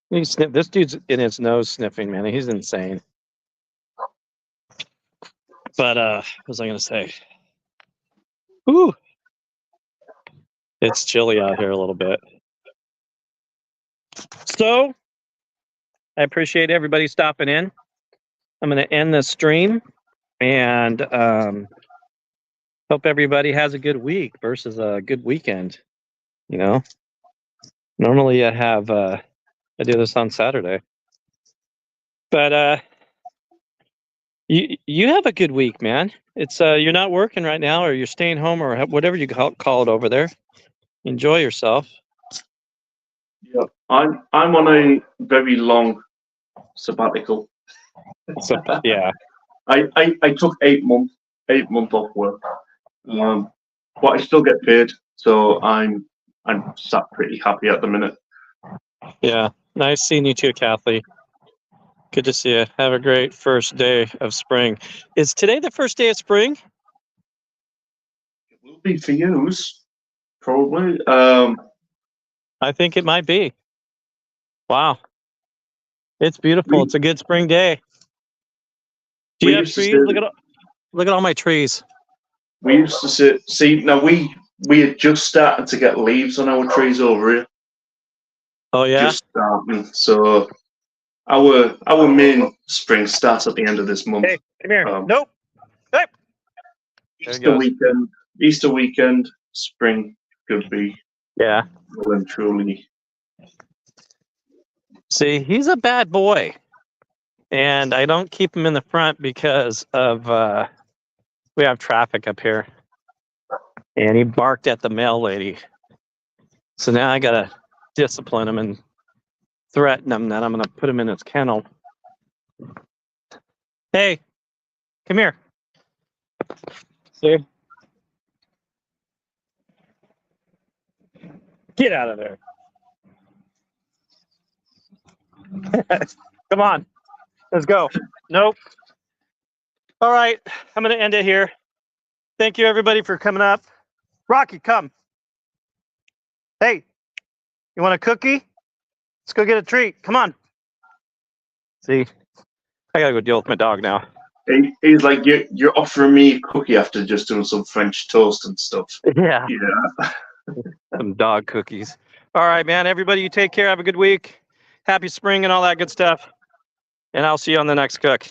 This dude's in his nose sniffing, man. He's insane. But what was I going to say? Ooh. It's chilly out here a little bit. So I appreciate everybody stopping in. I'm going to end the stream and hope everybody has a good week versus a good weekend. You know, normally I do this on Saturday, but you have a good week, man. It's you're not working right now, or you're staying home, or whatever you call it over there. Enjoy yourself. Yeah, I'm on a very long sabbatical. So, yeah. I took 8 months off work, but I still get paid, so I'm sat pretty happy at the minute. Yeah, nice seeing you too, Kathy. Good to see you. Have a great first day of spring. Is today the first day of spring? It will be for you, probably. I think it might be. Wow, it's beautiful. It's a good spring day. Do you have trees? Look at all my trees. We used to see now we had just started to get leaves on our trees over here. Oh yeah. Just starting. So our main spring starts at the end of this month. Hey, come here. Nope. Hey. Easter weekend, spring could be Yeah. well and truly. See, he's a bad boy, and I don't keep him in the front because of we have traffic up here, and he barked at the mail lady. So now I gotta discipline him and threaten him that I'm gonna put him in his kennel. Hey, come here. See? Get out of there. Come on. Let's go. Nope. All right. I'm going to end it here. Thank you, everybody, for coming up. Rocky, come. Hey, you want a cookie? Let's go get a treat. Come on. See, I got to go deal with my dog now. He's like, you're offering me a cookie after just doing some French toast and stuff. Yeah. Yeah. Some dog cookies. All right, man. Everybody, you take care. Have a good week. Happy spring and all that good stuff. And I'll see you on the next cook.